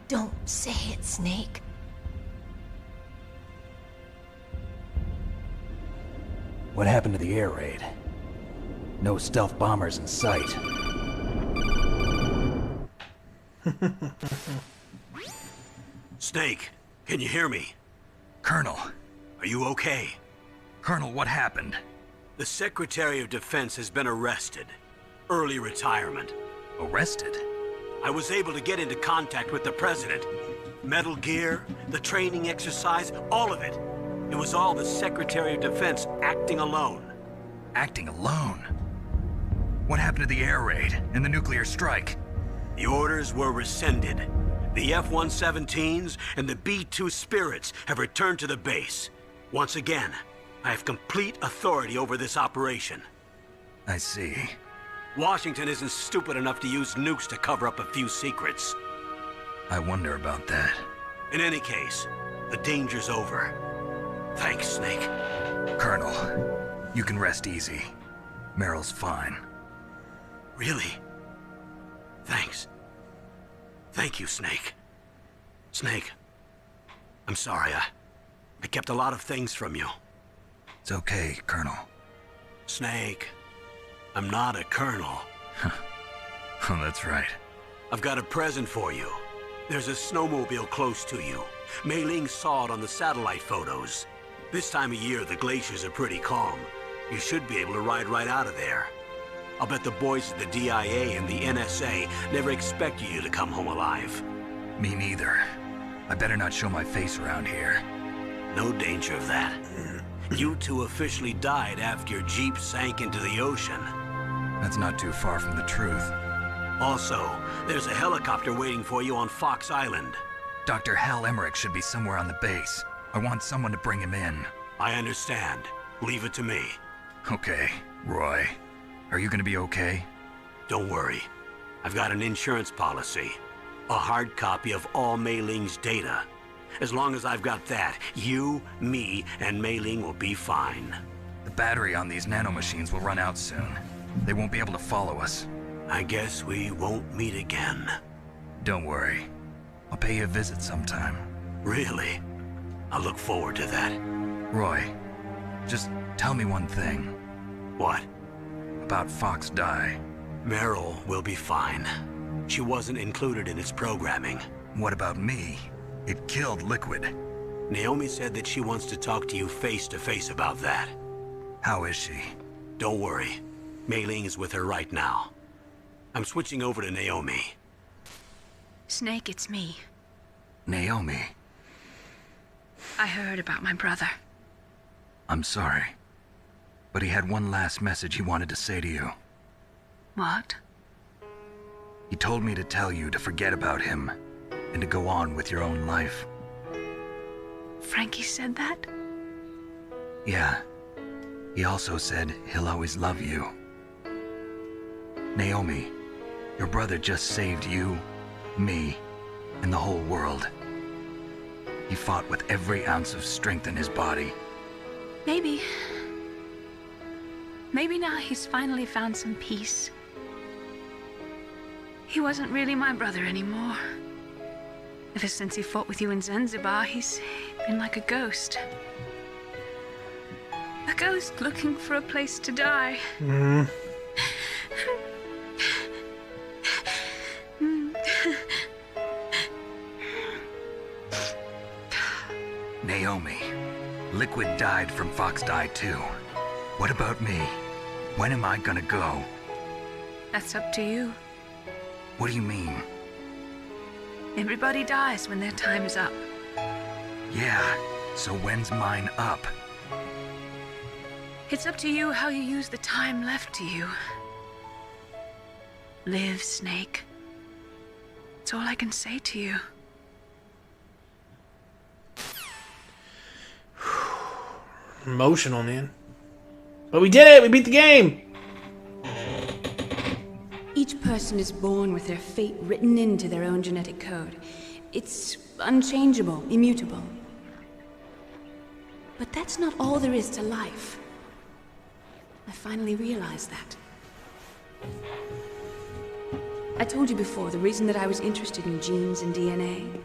Don't say it, Snake. What happened to the air raid? No stealth bombers in sight. Snake, can you hear me? Colonel. Are you okay? Colonel, what happened? The Secretary of Defense has been arrested. Early retirement. Arrested? I was able to get into contact with the president. Metal Gear, the training exercise, all of it. It was all the Secretary of Defense acting alone. Acting alone? What happened to the air raid and the nuclear strike? The orders were rescinded. The F-117s and the B-2 Spirits have returned to the base. Once again, I have complete authority over this operation. I see. Washington isn't stupid enough to use nukes to cover up a few secrets. I wonder about that. In any case, the danger's over. Thanks, Snake. Colonel, you can rest easy. Meryl's fine. Really? Thanks. Thank you, Snake. Snake, I'm sorry. I kept a lot of things from you. It's okay, Colonel. Snake, I'm not a colonel. Oh, that's right. I've got a present for you. There's a snowmobile close to you. Mei Ling saw it on the satellite photos. This time of year, the glaciers are pretty calm. You should be able to ride right out of there. I'll bet the boys at the DIA and the NSA never expected you to come home alive. Me neither. I better not show my face around here. No danger of that. You two officially died after your Jeep sank into the ocean. That's not too far from the truth. Also, there's a helicopter waiting for you on Fox Island. Dr. Hal Emmerich should be somewhere on the base. I want someone to bring him in. I understand. Leave it to me. Okay, Roy. Are you gonna be okay? Don't worry. I've got an insurance policy. A hard copy of all Mei Ling's data. As long as I've got that, you, me, and Mei Ling will be fine. The battery on these nanomachines will run out soon. They won't be able to follow us. I guess we won't meet again. Don't worry. I'll pay you a visit sometime. Really? I look forward to that. Roy, just tell me one thing. What? About Fox Die. Meryl will be fine. She wasn't included in its programming. What about me? It killed Liquid. Naomi said that she wants to talk to you face to face about that. How is she? Don't worry. Mei Ling is with her right now. I'm switching over to Naomi. Snake, it's me. Naomi. I heard about my brother. I'm sorry. But he had one last message he wanted to say to you. What? He told me to tell you to forget about him and to go on with your own life. Frankie said that? Yeah. He also said he'll always love you. Naomi, your brother just saved you, me, and the whole world. He fought with every ounce of strength in his body. Maybe. Maybe now he's finally found some peace. He wasn't really my brother anymore. Ever since he fought with you in Zanzibar, he's been like a ghost. A ghost looking for a place to die. Naomi, Liquid died from Fox Die too. What about me? When am I gonna go? That's up to you. What do you mean? Everybody dies when their time is up. Yeah, so when's mine up? It's up to you how you use the time left to you. Live, Snake. That's all I can say to you. Emotional, man. But we did it! We beat the game! Each person is born with their fate written into their own genetic code. It's unchangeable, immutable. But that's not all there is to life. I finally realized that. I told you before the reason that I was interested in genes and DNA.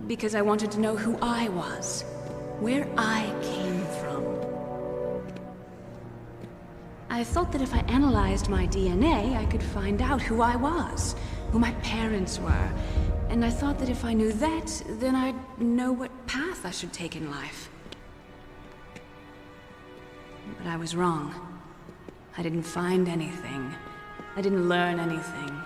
Because I wanted to know who I was. Where I came from. I thought that if I analyzed my DNA, I could find out who I was, who my parents were. And I thought that if I knew that, then I'd know what path I should take in life. But I was wrong. I didn't find anything. I didn't learn anything.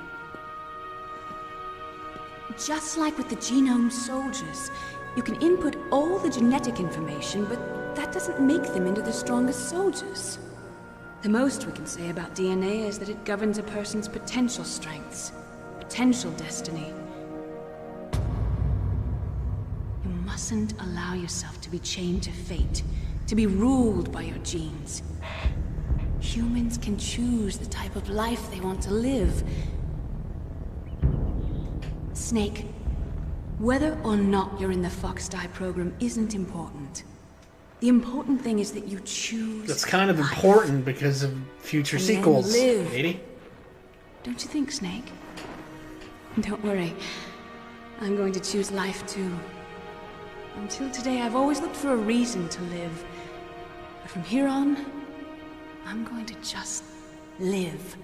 just like with the genome soldiers. You can input all the genetic information, but that doesn't make them into the strongest soldiers. The most we can say about DNA is that it governs a person's potential strengths, potential destiny. You mustn't allow yourself to be chained to fate, to be ruled by your genes. Humans can choose the type of life they want to live. Snake, whether or not you're in the Fox Die program isn't important. The important thing is that you choose. That's kind of life. important because of future And sequels, then live. lady. Don't you think, Snake? Don't worry. I'm going to choose life too. Until today, I've always looked for a reason to live. But from here on, I'm going to just live.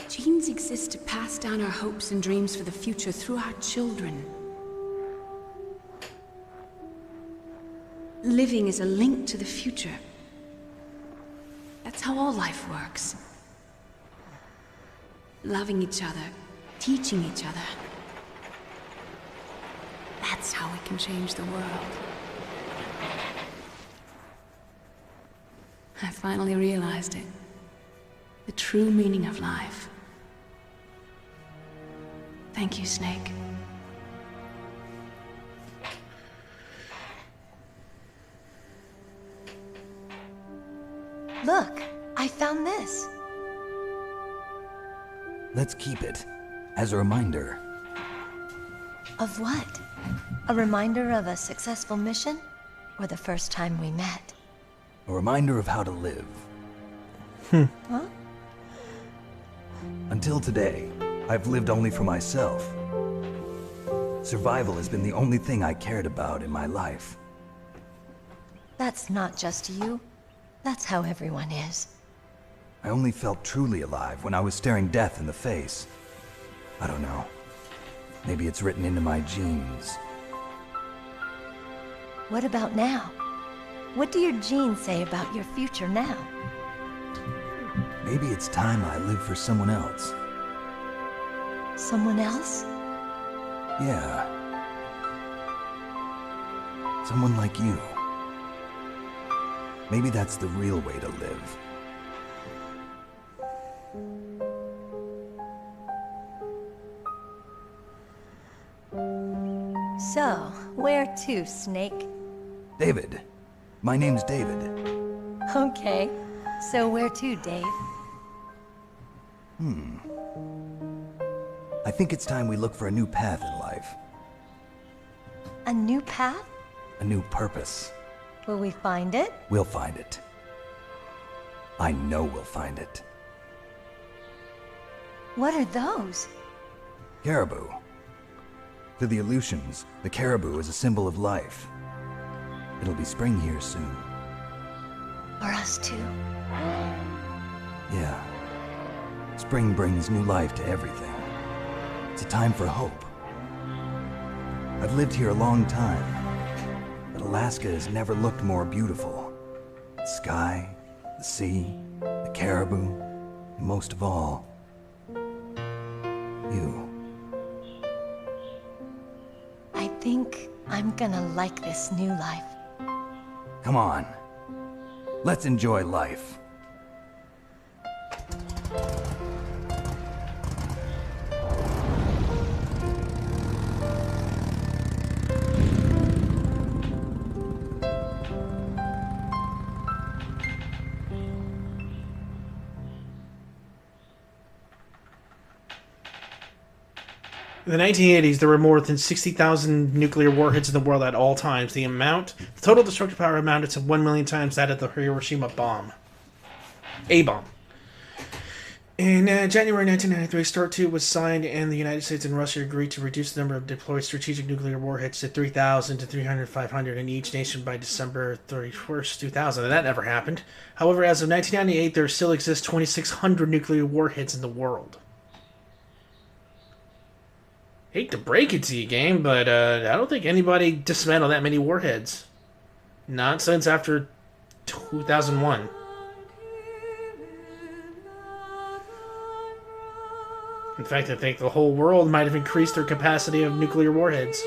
Genes exist to pass down our hopes and dreams for the future through our children. Living is a link to the future. That's how all life works. Loving each other, teaching each other. That's how we can change the world. I finally realized it. The true meaning of life. Thank you, Snake. Look, I found this. Let's keep it as a reminder. Of what? A reminder of a successful mission? Or the first time we met? A reminder of how to live. Huh? Until today, I've lived only for myself. Survival has been the only thing I cared about in my life. That's not just you. That's how everyone is. I only felt truly alive when I was staring death in the face. I don't know. Maybe it's written into my genes. What about now? What do your genes say about your future now? Maybe it's time I live for someone else. Someone else? Yeah. Someone like you. Maybe that's the real way to live. So, where to, Snake? David. My name's David. Okay. So where to, Dave? I think it's time we look for a new path in life. A new path? A new purpose. Will we find it? We'll find it. I know we'll find it. What are those? Caribou. To the Aleutians, the caribou is a symbol of life. It'll be spring here soon. For us too? Yeah. Spring brings new life to everything. It's a time for hope. I've lived here a long time, but Alaska has never looked more beautiful. The sky, the sea, the caribou, and most of all, you. I think I'm gonna like this new life. Come on. Let's enjoy life. In the 1980s, there were more than 60,000 nuclear warheads in the world at all times. The total destructive power amounted to 1 million times that of the Hiroshima bomb. A bomb. In January 1993, START 2 was signed, and the United States and Russia agreed to reduce the number of deployed strategic nuclear warheads to 3,000 to 300-500 in each nation by December 31st, 2000. And that never happened. However, as of 1998, there still exists 2,600 nuclear warheads in the world. Hate to break it to you, game, but I don't think anybody dismantled that many warheads. Not since after 2001. In fact, I think the whole world might have increased their capacity of nuclear warheads.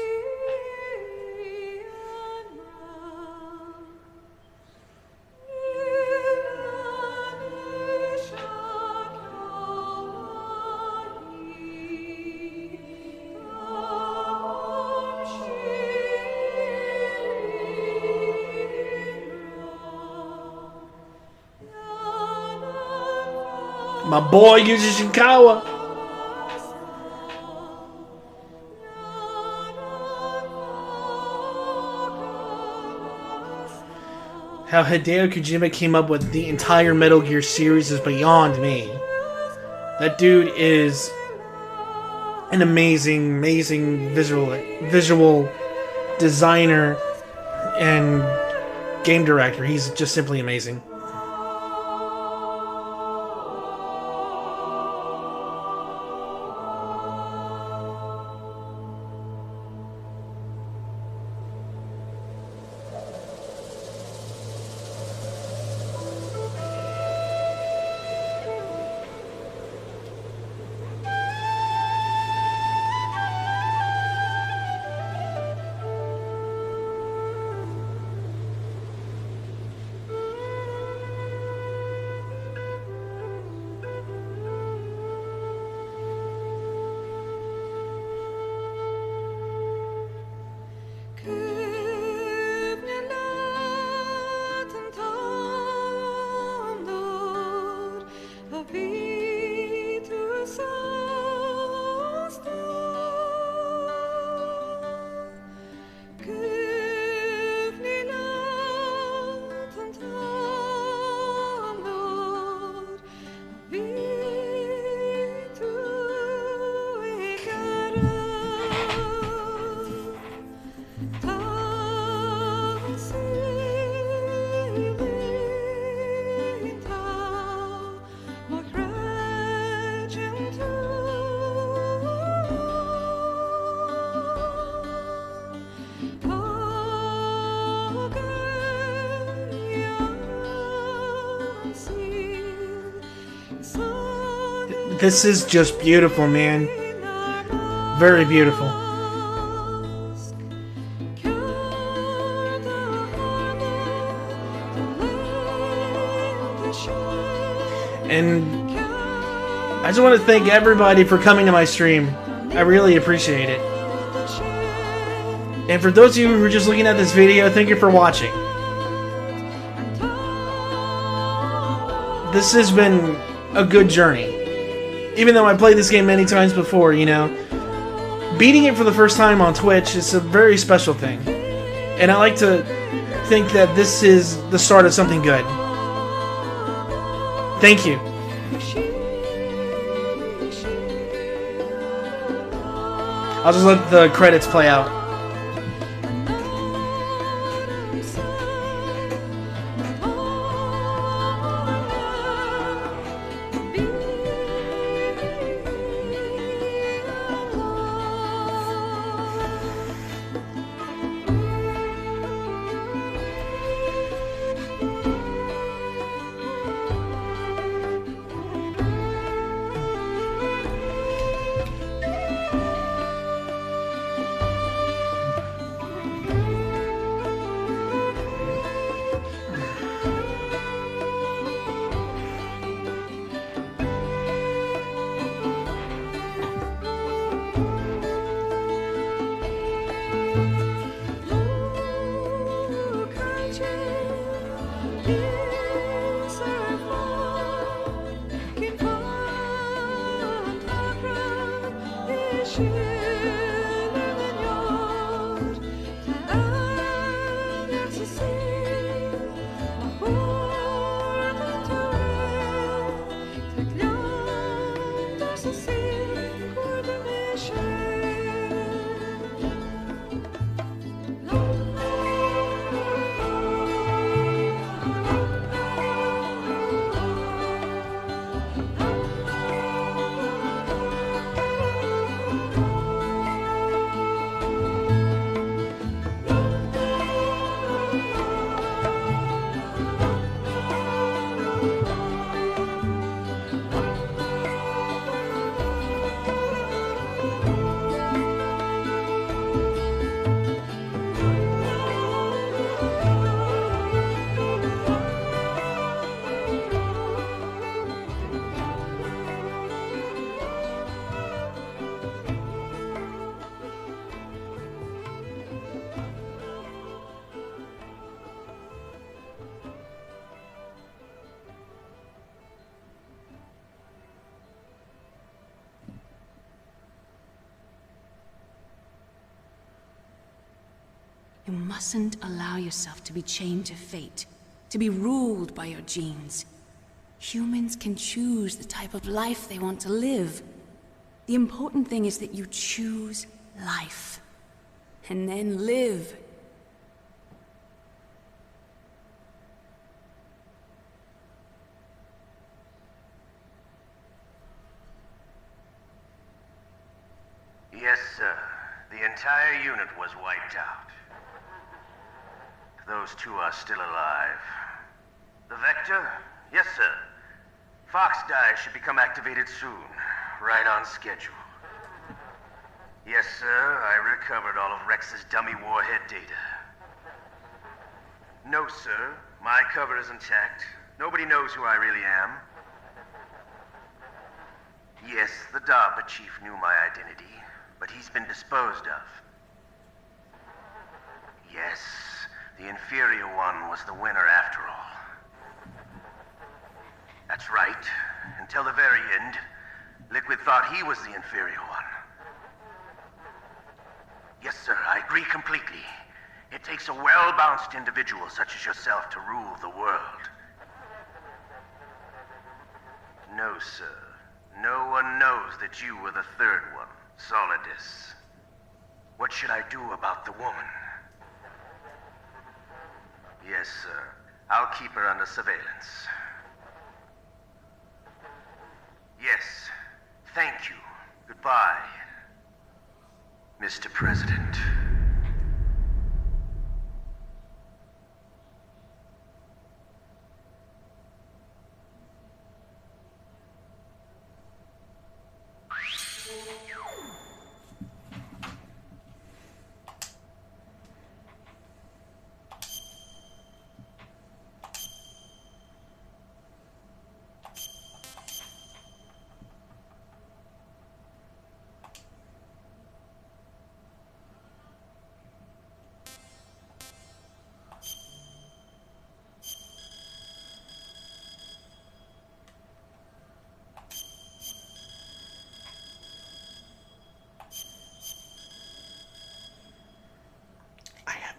My boy Yuji Shinkawa. How Hideo Kojima came up with the entire Metal Gear series is beyond me. That dude is an amazing visual designer and game director. He's just simply amazing. This is just beautiful, man. Very beautiful. And I just want to thank everybody for coming to my stream. I really appreciate it. And for those of you who are just looking at this video, thank you for watching. This has been a good journey. Even though I played this game many times before, you know, beating it for the first time on Twitch is a very special thing. And I like to think that this is the start of something good. Thank you. I'll just let the credits play out. You mustn't allow yourself to be chained to fate, to be ruled by your genes. Humans can choose the type of life they want to live. The important thing is that you choose life, and then live. Yes, sir. The entire unit was wiped out. Those two are still alive. The Vector? Yes, sir. Fox Die should become activated soon. Right on schedule. Yes, sir. I recovered all of Rex's dummy warhead data. No, sir. My cover is intact. Nobody knows who I really am. Yes, the DARPA chief knew my identity, but he's been disposed of. Yes, the inferior one was the winner after all. That's right. Until the very end, Liquid thought he was the inferior one. Yes, sir, I agree completely. It takes a well-balanced individual such as yourself to rule the world. No, sir. No one knows that you were the third one, Solidus. What should I do about the woman? Yes, sir. I'll keep her under surveillance. Yes. Thank you. Goodbye, Mr. President.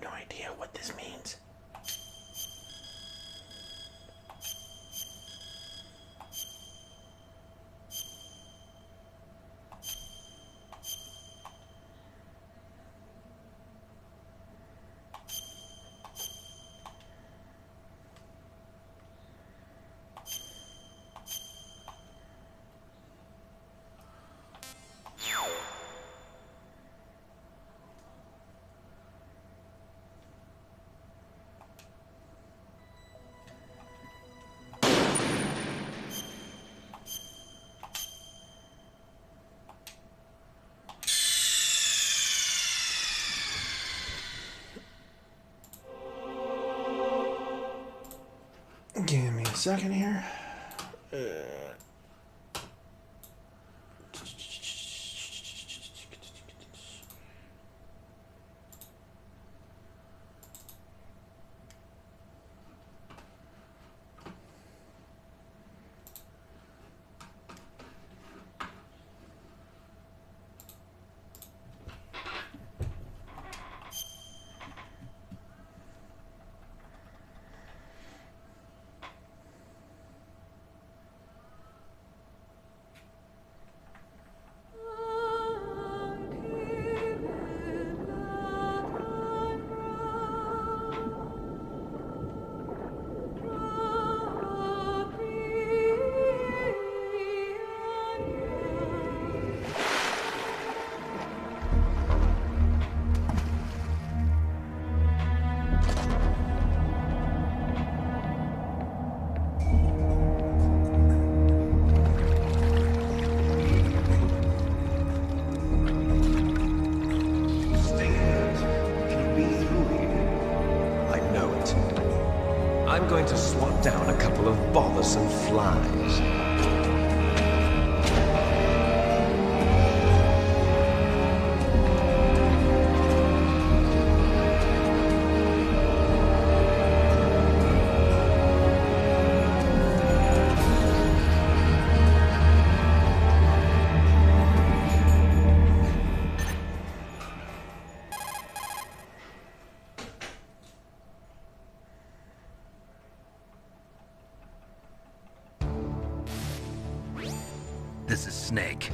No idea what this means. Give me a second here. I'm going to swat down a couple of bothersome flies. This is Snake.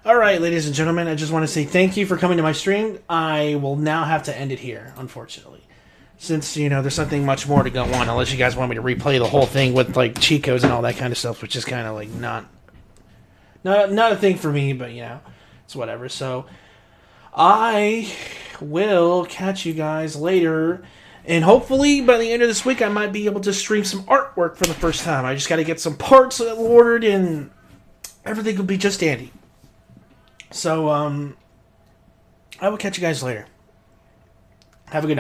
Alright, ladies and gentlemen, I just want to say thank you for coming to my stream. I will now have to end it here, unfortunately. Since, you know, there's nothing much more to go on, unless you guys want me to replay the whole thing with, like, cheat codes and all that kind of stuff, which is kind of, like, not a thing for me, but, you know, it's whatever. So, I will catch you guys later, and hopefully, by the end of this week, I might be able to stream some artwork for the first time. I just got to get some parts ordered, and everything will be just dandy. So, I will catch you guys later. Have a good night.